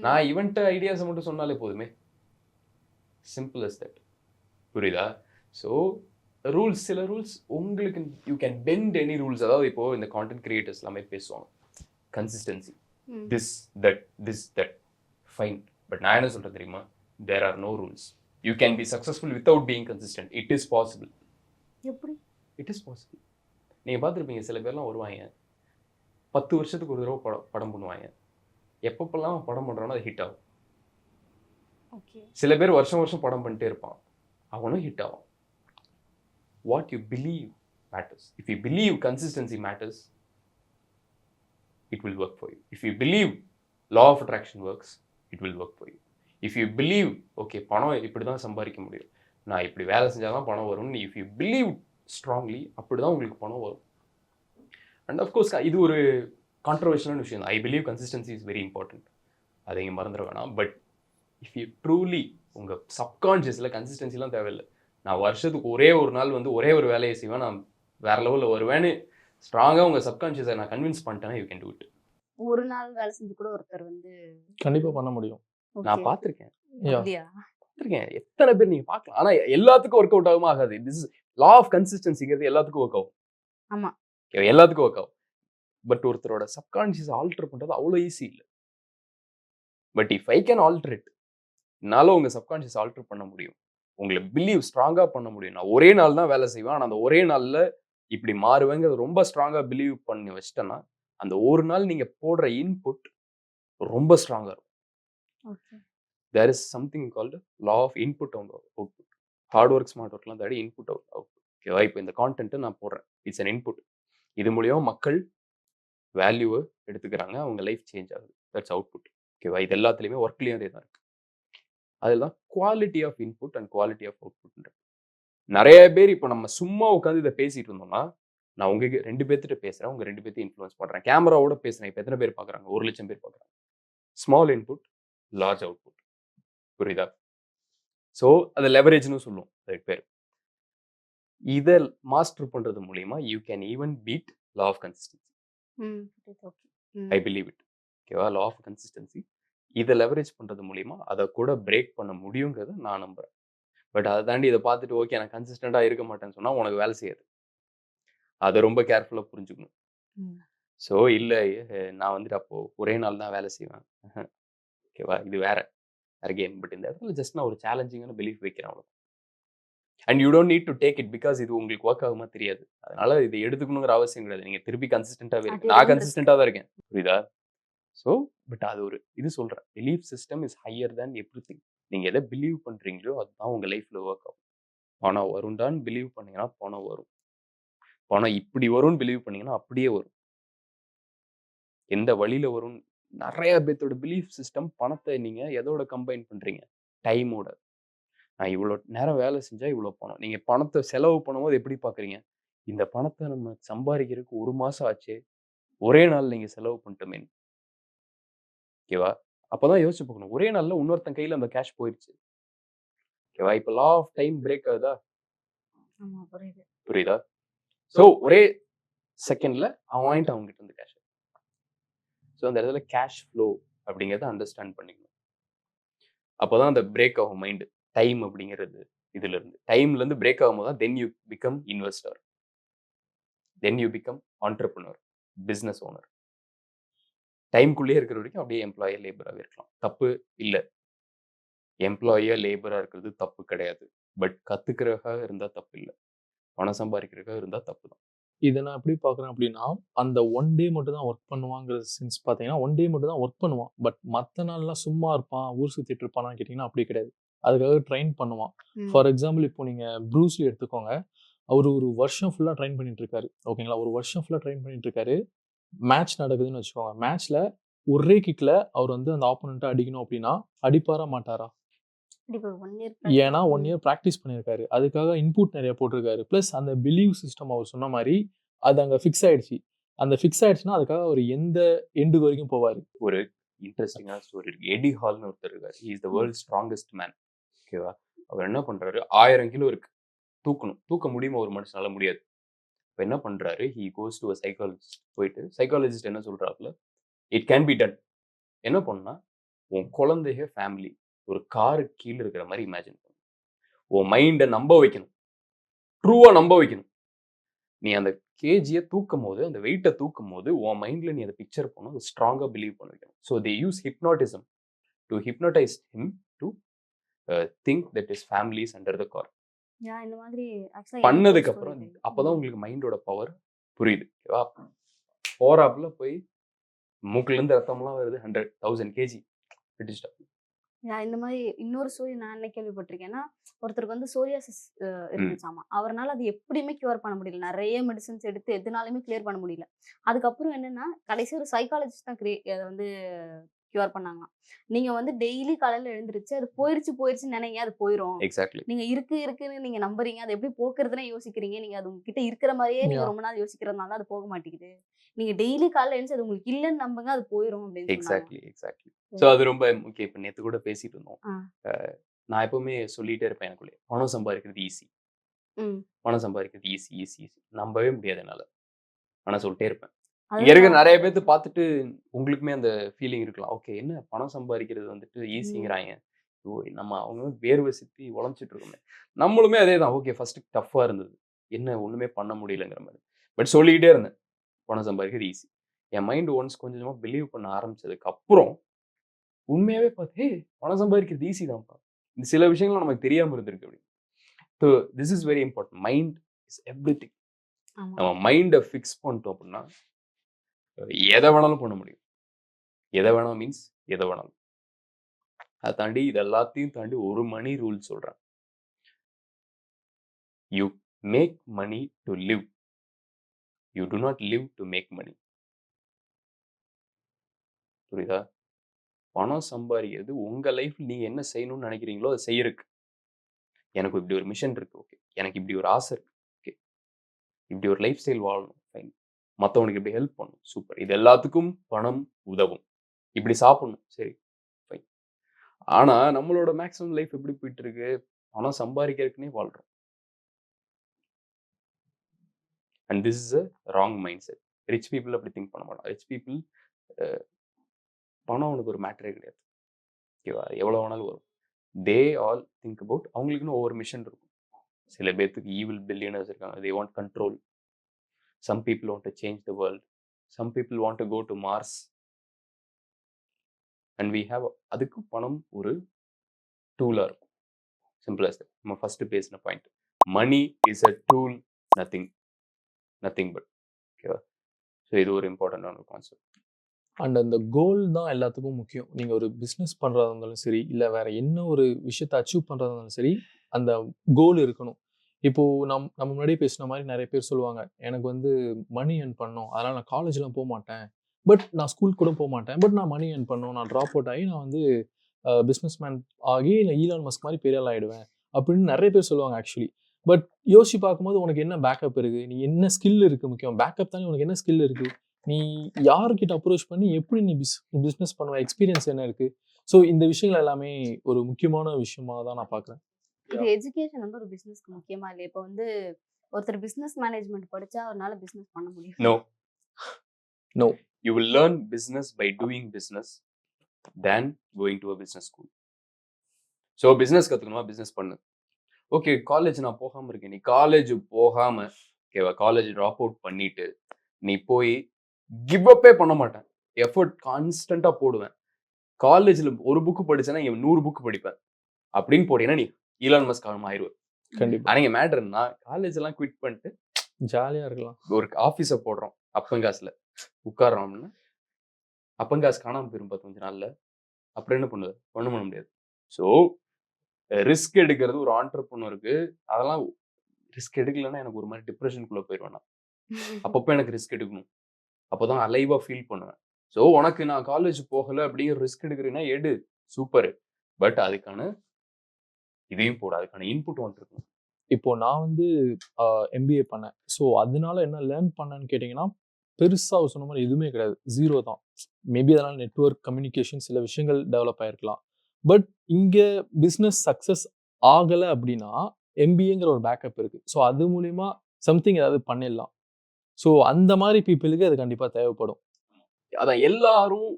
நான் இவன்ட்ட ஐடியாஸை மட்டும் சொன்னாலே போதுமே. Simple as that. புரியுதா? ஸோ ரூல்ஸ், சில ரூல்ஸ் உங்களுக்கு you can bend any rules. அதாவது இப்போ இந்த கான்டென்ட் கிரியேட்டர்ஸ் எல்லாமே பேசுவாங்க consistency, this that fine. But நான் என்ன சொல்கிறேன் தெரியுமா? There are no rules. You can be successful without being consistent. It is possible. எப்படி? It is possible. நீங்கள் பார்த்துருப்பீங்க, சில பேர்லாம் வருவாங்க, 10 வருஷத்துக்கு ஒரு தடவை படம் பண்ணுவாங்க. எப்பப்பெல்லாம் படம் பண்ணுறானோ அது ஹிட் ஆகும். சில பேர் வருஷம் படம் பண்ணிட்டே இருப்பான், அவனும் ஹிட் ஆகும். What you believe matters. If you believe consistency matters, it will work for you. If you believe law of attraction works, it will work for you. If you believe, okay, பணம் இப்படி தான் சம்பாதிக்க முடியும், நான் இப்படி வேலை செஞ்சால் தான் பணம் வரும்னு இஃப் யூ பிலீவ் ஸ்ட்ராங்லி, அப்படி தான் உங்களுக்கு பணம் வரும். அண்ட் அஃப்கோர்ஸ் இது ஒரு கான்ட்ரவர்ஷியலான விஷயம். I believe consistency is very important, அதை இங்கே மறந்துட வேணாம். பட் இஃப் யூ ட்ரூலி உங்கள் சப்கான்ஷியஸில் கன்சிஸ்டன்சிலாம் தேவையில்லை. நான் வருஷத்துக்கு ஒரே ஒரு நாள் வந்து ஒரே ஒரு வேலையை செய்வேன், நான் வேறு லெவலில் வருவேன்னு ஸ்ட்ராங்காக உங்கள் சப்கான்ஷியஸை நான் கன்வின்ஸ் பண்ணிட்டேன்னா யூ கேன் டூ இட். ஒரு நாள் வேலை செஞ்சு கூட ஒருத்தர் வந்து கண்டிப்பாக பண்ண முடியும். நான் பார்த்துருக்கேன். எத்தனை பேர் நீங்க பார்க்கலாம். ஆனா எல்லாத்துக்கும் ஒர்க் அவுட் ஆகுமா? ஆகாது. திஸ் இஸ் லா ஆஃப் கன்சிஸ்டன்சிங்கிறது எல்லாத்துக்கும் ஒர்க் ஆகும். ஆமா, எல்லாத்துக்கும் ஒர்க் ஆகும். பட் ஒருத்தரோட சப்கான்ஷியஸ் ஆல்டர் பண்றது அவ்வளோ ஈஸி இல்லை. But if I can alter it, என்னால உங்க சப்கான்ஷியஸ் ஆல்டர் பண்ண முடியும், உங்களை பிலீவ் ஸ்ட்ராங்கா பண்ண முடியும். நான் ஒரே நாள் தான் வேலை செய்வேன், ஆனால் அந்த ஒரே நாள்ல இப்படி மாறுவேங்கிறது ரொம்ப ஸ்ட்ராங்கா பிலீவ் பண்ணி வச்சிட்டேன்னா, அந்த ஒரு நாள் நீங்க போடுற இன்புட் ரொம்ப ஸ்ட்ராங்கா இருக்கும். Okay. There is something called law of input and output. Hard work smart ஒர்க்லாம் தாண்டி இன்புட் அவுட் ஓகேவா? இப்போ இந்த கான்டென்ட்டை நான் போடுறேன், இட்ஸ் அன் இன்புட். இது மூலியமா மக்கள் வேல்யூவை எடுத்துக்கிறாங்க, அவங்க லைஃப் சேஞ்ச் ஆகுது, தட்ஸ் அவுட்புட். ஓகேவா? இது எல்லாத்துலேயுமே ஒர்க்லேயும் அதே தான் இருக்கு. அதெல்லாம் quality of input and quality of output. நிறைய பேர் இப்போ நம்ம சும்மா உட்காந்து இதை பேசிட்டு இருந்தோம்னா, நான் உங்க 2 பேர்த்திட்ட பேசுறேன், உங்க 2 பேர்த்தையும் இன்ஃப்ளூயன்ஸ் பண்றேன், கேமராவோட பேசுறேன். இப்போ எத்தனை பேர் பார்க்குறாங்க? 1,00,000 பேர் பார்க்குறாங்க. Small input, large output. புரியுதா? ஸோ அதை லெவரேஜ்னு சொல்லுவோம் அதுக்கு பேர். இதை மாஸ்டர் பண்றது மூலியமா you can even beat law of consistency. I believe it. ஓகேவா? லா ஆஃப் கன்சிஸ்டன்சி இதை லெவரேஜ் பண்றது மூலியமா அதை கூட பிரேக் பண்ண முடியுங்கிறத நான் நம்புறேன். பட் அதை தாண்டி இதை பார்த்துட்டு ஓகே நான் கன்சிஸ்டண்டாக இருக்க மாட்டேன்னு சொன்னா உனக்கு வேலை செய்யாது. அதை ரொம்ப கேர்ஃபுல்லாக புரிஞ்சுக்கணும். ஸோ இல்லை நான் வந்துட்டு அப்போ ஒரே நாள் தான் வேலை செய்வேன், ஓகேவா? இது வேற கேம். பட் இந்த இடத்துல ஜஸ்ட் நான் ஒரு சேலஞ்சிங்கான பிலீஃப் வைக்கிறேன் அவ்வளோ. And you don't need to take it because இது உங்களுக்கு ஒர்க் ஆகுமா தெரியாது, அதனால இதை எடுத்துக்கணுங்கிற அவசியம் கிடையாது. நீங்க திருப்பி கன்சிஸ்டண்டாகவே இருக்கு. நான் கன்சிஸ்டண்டாக தான் இருக்கேன், புரியுதா? ஸோ பட் அது ஒரு இது சொல்றேன், belief system is higher than everything. நீங்க எதை பிலீவ் பண்றீங்களோ அதுதான் உங்க லைஃப்ல ஒர்க் ஆகும். பணம் வரும்டான்னு பிலீவ் பண்ணீங்கன்னா பணம் வரும். பணம் இப்படி வரும்னு பிலீவ் பண்ணீங்கன்னா அப்படியே வரும். எந்த வழியில வரும்? நிறைய பேர்த்தோட பிலீஃப் சிஸ்டம் பணத்தை நீங்க எதோட கம்பைன் பண்றீங்க? டைமோட. நான் இவ்வளோ நேரம் வேலை செஞ்சா இவ்வளோ பணம். நீங்க பணத்தை செலவு பண்ணும்போது எப்படி பார்க்குறீங்க? இந்த பணத்தை நம்ம சம்பாதிக்கிறதுக்கு 1 மாசம் ஆச்சு, ஒரே நாள் நீங்க செலவு பண்ணிட்டோமே. ஓகேவா? அப்பதான் யோசிச்சு பார்க்கணும், ஒரே நாள்ல இன்னொருத்தன் கையில அந்த கேஷ் போயிடுச்சு. ஓகேவா? இப்போ லா ஆஃப் டைம் பிரேக் ஆகுதா? புரியுதா? ஸோ ஒரே செகண்ட்ல அவன் வாங்கிட்டு அவங்க கிட்ட இருந்து கேஷ். ஸோ அந்த இடத்துல கேஷ் ஃப்ளோ அப்படிங்கிறத அண்டர்ஸ்டாண்ட் பண்ணிக்கணும். அப்போதான் அந்த பிரேக் ஆகும் மைண்டு. டைம் அப்படிங்கிறது இதுல இருந்து டைம்ல பிரேக் ஆகும்போது தான் then you become investor, then you become entrepreneur, business owner. டைம்குள்ளேயே இருக்கிற வரைக்கும் அப்படியே எம்ப்ளாயர் லேபராகவே இருக்கலாம், தப்பு இல்லை. எம்ப்ளாயியா லேபரா இருக்கிறது தப்பு கிடையாது. பட் கத்துக்கிறதுக்காக இருந்தா தப்பு இல்லை, பணம் சம்பாதிக்கிறதுக்காக இருந்தா தப்பு தான். இதை நான் எப்படி பார்க்குறேன் அப்படின்னா, அந்த 1 டே மட்டும் தான் ஒர்க் பண்ணுவாங்கிற சென்ஸ் பார்த்தீங்கன்னா 1 டே மட்டும் தான் ஒர்க் பண்ணுவான். பட் மற்ற நாள்லாம் சும்மா இருப்பான், ஊர் சுற்றிட்டு இருப்பானான்னு கேட்டிங்கன்னா அப்படி கிடையாது. அதுக்காக ட்ரெயின் பண்ணுவான். ஃபார் எக்ஸாம்பிள் இப்போ நீங்கள் ப்ரூஸ்லி எடுத்துக்கோங்க. அவர் ஒரு வருஷம் ஃபுல்லாக ட்ரெயின் பண்ணிட்டு இருக்காரு, ஓகேங்களா? ஒரு வருஷம் ஃபுல்லாக ட்ரெயின் பண்ணிட்டு இருக்காரு. மேட்ச் நடக்குதுன்னு வச்சுக்கோங்க. மேட்ச்ல ஒரே கிக்ல அவர் வந்து அந்த ஆப்போனண்ட்டை அடிக்கணும் அப்படின்னா அடிப்பாரா மாட்டாரா? ஏன்னா 1 இயர் ப்ராக்டிஸ் பண்ணியிருக்காரு, அதுக்காக இன்புட் நிறைய போட்டிருக்காரு. ப்ளஸ் அந்த பிலீவ் சிஸ்டம் அவர் சொன்ன மாதிரி அது அங்கே ஃபிக்ஸ் ஆயிடுச்சு. அந்த ஃபிக்ஸ் ஆயிடுச்சுன்னா அதுக்காக அவர் எந்த எண்டுக்கு வரைக்கும் போவார். ஒரு இன்ட்ரெஸ்டிங்கான ஸ்டோரி இருக்கு. எடி ஹால்னு ஒருத்தர் இருக்காரு. He is the world strongest man. ஓகேவா? அவர் என்ன பண்றாரு, 1000 கிலோ இருக்கு தூக்கணும். தூக்க முடியுமா ஒரு மனுஷனால? முடியாது. இப்போ என்ன பண்றாரு, he goes to a psychologist. போயிட்டு சைக்காலஜிஸ்ட் என்ன சொல்றாருல, இட் கேன் பி டன். என்ன பண்ணா, உன் குழந்தைய ஃபேமிலி ஒரு காருக்கு கீழே இருக்கிற மாதிரி இமேஜின் பண்ணு. உன் மைண்டை நம்ப வைக்கணும், ட்ரூவா நம்ப வைக்கணும். நீ அந்த கேஜியை தூக்கும் போது, அந்த வெயிட்டை தூக்கும் போது உன் மைண்ட்ல நீ அதை பிக்சர் பண்ணணும், அதை ஸ்ட்ராங்கா பிலீவ் பண்ண வைக்கணும். So they use hypnotism to hypnotise him to think that is families under the car. பண்ணதுக்கு அப்புறம் அப்பதான் உங்களுக்கு மைண்டோட பவர் புரியுது. ஓகேவா? போராப்ல போய் மூக்குல இருந்து ரத்தம்லாம் வருது, 100,000 கேஜி பிடிச்சிட்டா. இந்த மாதிரி இன்னொரு ஸ்டோரி நான் என்ன கேள்விப்பட்டிருக்கேன்னா, ஒருத்தருக்கு வந்து சோரியாசிஸ் இருந்துச்சாமா. அவரால் அது எப்படியுமே கியூர் பண்ண முடியல. நிறைய மெடிசன்ஸ் எடுத்து எதுனாலுமே கிளியர் பண்ண முடியல. அதுக்கப்புறம் என்னன்னா, கடைசி ஒரு சைக்காலஜிஸ்ட் தான் அதை வந்து கியூர் பண்ணாங்களாம். நீங்க வந்து டெய்லி காலையில எழுந்திருச்சு அது போயிருச்சுன்னு நினைங்க, அது போயிடும். எக்ஸாக்ட்லி. நீங்க இருக்குன்னு நீங்க நம்புறீங்க, அதை எப்படி போக்குறதுன்னு யோசிக்கிறீங்க. நீங்க அது உங்ககிட்ட இருக்கிற மாதிரியே நீங்க ரொம்ப நாள் யோசிக்கிறதுனால தான் அது போக மாட்டேங்குது. நீங்க டெய்லி காலையில எழுந்து அது உங்களுக்கு இல்லைன்னு நம்புங்க, அது போயிடும் அப்படின்னு சொன்னாங்க. எக்ஸாக்ட்லி. ஸோ அது ரொம்ப முக்கியம். இப்போ நேற்று கூட பேசிட்டு இருந்தோம். நான் எப்பவுமே சொல்லிட்டே இருப்பேன் எனக்குள்ளே, பணம் சம்பாதிக்கிறது ஈஸி, பணம் சம்பாதிக்கிறது ஈஸி ஈஸி ஈஸி. நம்பவே முடியாது என்னால, ஆனால் சொல்லிட்டே இருப்பேன். இங்க இருக்க நிறைய பேர்த்து பார்த்துட்டு உங்களுக்குமே அந்த ஃபீலிங் இருக்கலாம். ஓகே, என்ன பணம் சம்பாதிக்கிறது வந்துட்டு ஈஸிங்கிறாங்க, நம்ம அவங்க வேர்வை சித்தி உழைச்சிட்டு இருக்கோமே. நம்மளுமே அதே தான். ஓகே, ஃபர்ஸ்ட் டஃப்பாக இருந்தது, என்ன ஒன்றுமே பண்ண முடியலங்கிற மாதிரி. பட் சொல்லிக்கிட்டே இருந்தேன் பணம் சம்பாதிக்கிறது ஈஸி. என் மைண்ட் ஒன்ஸ் கொஞ்சமாக பிலீவ் பண்ண ஆரம்பிச்சதுக்கு அப்புறம் உண்மையாவே பார்த்து பணம் சம்பாதிக்கிறது ஈஸி தான்ப்பா. இந்த சில விஷயங்கள் நமக்கு தெரியாமல் இருந்திருக்கு அப்படி. So this is very important. Mind is everything. நம்ம மைண்டை ஃபிக்ஸ் பண்ணிட்டோம் அப்படின்னா எதை வேணாலும் பண்ண முடியும். எதை வேணாலும் மீன்ஸ் எதை வேணாலும். அதை தாண்டி இது எல்லாத்தையும் தாண்டி ஒரு மணி ரூல் சொல்றேன். You make money to live, you do not live to make money. புரியுதா? பணம் சம்பாதிக்கிறது உங்க லைஃப் நீங்க என்ன செய்யணும்னு நினைக்கிறீங்களோ அதை செய்யறதுக்கு. எனக்கு இப்படி ஒரு மிஷன் இருக்கு, ஓகே. எனக்கு இப்படி ஒரு ஆசை இருக்கு, ஓகே. இப்படி ஒரு லைஃப் ஸ்டைல் வாழணும், ஃபைன். மற்றவனுக்கு இப்படி ஹெல்ப் பண்ணணும், சூப்பர். இது எல்லாத்துக்கும் பணம் உதவும். இப்படி சாப்பிடணும், சரி, ஃபைன். ஆனா நம்மளோட மேக்ஸிமம் லைஃப் எப்படி போயிட்டு இருக்கு? பணம் சம்பாதிக்கிறதுக்குன்னே வாழ்றோம். And this is a wrong mind set. Rich people அப்படி திங்க் பண்ண மாட்டாங்க. ரிச் பீப்புள் பணம் அவனுக்கு ஒரு மேட்டரே கிடையாது, ஓகேவா? எவ்வளோ வேணாலும் வரும். தே ஆல் திங்க் அபவுட் அவங்களுக்குன்னு ஒவ்வொரு மிஷன் இருக்கும். சில பேர்த்துக்கு ஈவில் பில்லியனர்ஸ் இருக்காங்க, they want control. Some people want to change the world, some people want to go to Mars. And we have, அதுக்கு பணம் ஒரு டூலாக இருக்கும். Simple as that. நம்ம ஃபர்ஸ்ட் பேசின point, money is a tool, nothing but, ஓகேவா? So இது ஒரு இம்பார்ட்டண்டான கான்செப்ட். அண்ட் அந்த கோல் தான் எல்லாத்துக்கும் முக்கியம். நீங்கள் ஒரு பிஸ்னஸ் பண்ணுறதா இருந்தாலும் சரி, இல்லை வேற என்ன ஒரு விஷயத்தை அச்சீவ் பண்ணுறதா இருந்தாலும் சரி, அந்த கோல் இருக்கணும். இப்போது நம்ம முன்னாடியே பேசின மாதிரி நிறைய பேர் சொல்லுவாங்க, எனக்கு வந்து மணி earn பண்ணணும், அதனால் நான் காலேஜ்லாம் போக மாட்டேன், பட் நான் ஸ்கூல் கூட போக மாட்டேன், பட் நான் மணி earn பண்ணணும், நான் ட்ராப் அவுட் ஆகி நான் வந்து பிஸ்னஸ் மேன் ஆகி நான் ஈலான் மஸ்க் மாதிரி பெரிய ஆள் ஆகிடுவேன் அப்படின்னு நிறைய பேர் சொல்லுவாங்க ஆக்சுவலி. பட் யோசிச்சு பார்க்கும்போது உனக்கு என்ன பேக்கப் இருக்குது, நீ என்ன ஸ்கில் இருக்குது முக்கியம். பேக்கப் தானே, உனக்கு என்ன ஸ்கில் இருக்குது, நீ யாருக்கிட்ட அப்ரோச் பண்ணி எப்படி நீ பிஸ்னஸ் பண்ணுவ, எக்ஸ்பீரியன்ஸ் என்ன இருக்கு. ஸோ இந்த விஷயங்கள் எல்லாமே ஒரு முக்கியமான விஷயமா தான் நான் பார்க்குறேன். இது எஜுகேஷன் வந்து ஒரு பிசினஸ்க்கு முக்கியமா இல்லையா? இப்போ வந்து ஒருத்தர் பிசினஸ் மேனேஜ்மெண்ட் படிச்சா அவரால பிசினஸ் பண்ண முடியும்? No, no. You will learn business by doing business than going to a business school. So business கற்றுக்கணுமா, பிஸ்னஸ் பண்ணு. ஓகே, காலேஜ் நான் போகாமல் இருக்கேன். நீ காலேஜ் போகாமல், ஓகேவா, காலேஜ் ட்ராப் அவுட் பண்ணிட்டு நீ போய் கிவ் அப்பே பண்ண மாட்டேன், எஃபர்ட் கான்ஸ்டண்ட்டாக போடுவேன். காலேஜில் ஒரு புக்கு படிச்சேன்னா இவன் 100 புக்கு படிப்பேன் அப்படின்னு போட்டீங்கன்னா நீ ஈலான் மஸ்க் ஆயிடுவேன். கண்டிப்பாக. ஆனால் இங்கே மேட்டர்னா காலேஜ் எல்லாம் குவிட் பண்ணிட்டு ஜாலியாக இருக்கலாம், ஒரு ஆஃபீஸை போடுறோம், அப்பங்காசில் உட்காரோம் அப்படின்னா அப்பங்காசு காணாமல் போயிடும் 15 நாளில். அப்புறம் என்ன பண்ணுது? ஒன்றும் பண்ண முடியாது. ஸோ ரிஸ்க் எடுக்கிறது ஒரு ஆண்டர்ப்ரனருக்கு, அதெல்லாம் ரிஸ்க் எடுக்கலைன்னா எனக்கு ஒரு மாதிரி டிப்ரெஷனுக்குள்ளே போயிடுவேன். நான் அப்பப்போ எனக்கு ரிஸ்க் எடுக்கணும், அப்போ தான் அலைவாக ஃபீல் பண்ணுவேன். ஸோ உனக்கு நான் காலேஜ் போகலை அப்படிங்கிற ரிஸ்க் எடுக்கிறேன்னா எடு, சூப்பர். பட் அதுக்கான இதையும் போட, அதுக்கான இன்புட் வந்துருக்கணும். இப்போ நான் வந்து எம்பிஏ பண்ணேன். ஸோ அதனால என்ன லேர்ன் பண்ணேன்னு கேட்டிங்கன்னா, பெருசாக சொன்ன மாதிரி எதுவுமே கிடையாது, ஜீரோ தான். மேபி அதனால் நெட்வொர்க் கம்யூனிகேஷன் சில விஷயங்கள் டெவலப் ஆகிருக்கலாம். பட் இங்கே பிஸ்னஸ் சக்ஸஸ் ஆகலை அப்படின்னா எம்பிஏங்கிற ஒரு பேக்கப் இருக்குது. ஸோ அது மூலிமா சம்திங் ஏதாவது பண்ணிடலாம். ஸோ அந்த மாதிரி பீப்புளுக்கு அது கண்டிப்பாக தேவைப்படும். அதான் எல்லாரும்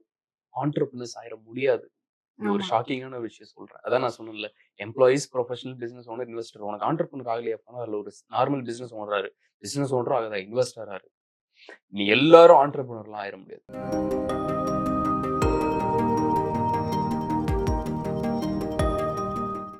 ஆண்டர்பிரினர்ஸ் ஆயிட முடியாது. இது ஒரு ஷாக்கிங்கான விஷயம் சொல்றேன். அதான் நான் சொன்னேன்ல, employees, professional, business owner, investor. உனக்கு ஆண்டர்பிரினர் ஆகலையா? அதில் ஒரு நார்மல் பிசினஸ் ஓனராரு, பிசினஸ் ஓனரும் ஆகுதா, இன்வெஸ்டராரு. நீ எல்லாரும் ஆண்டர்பிரினர்லாம் ஆயிட முடியாது.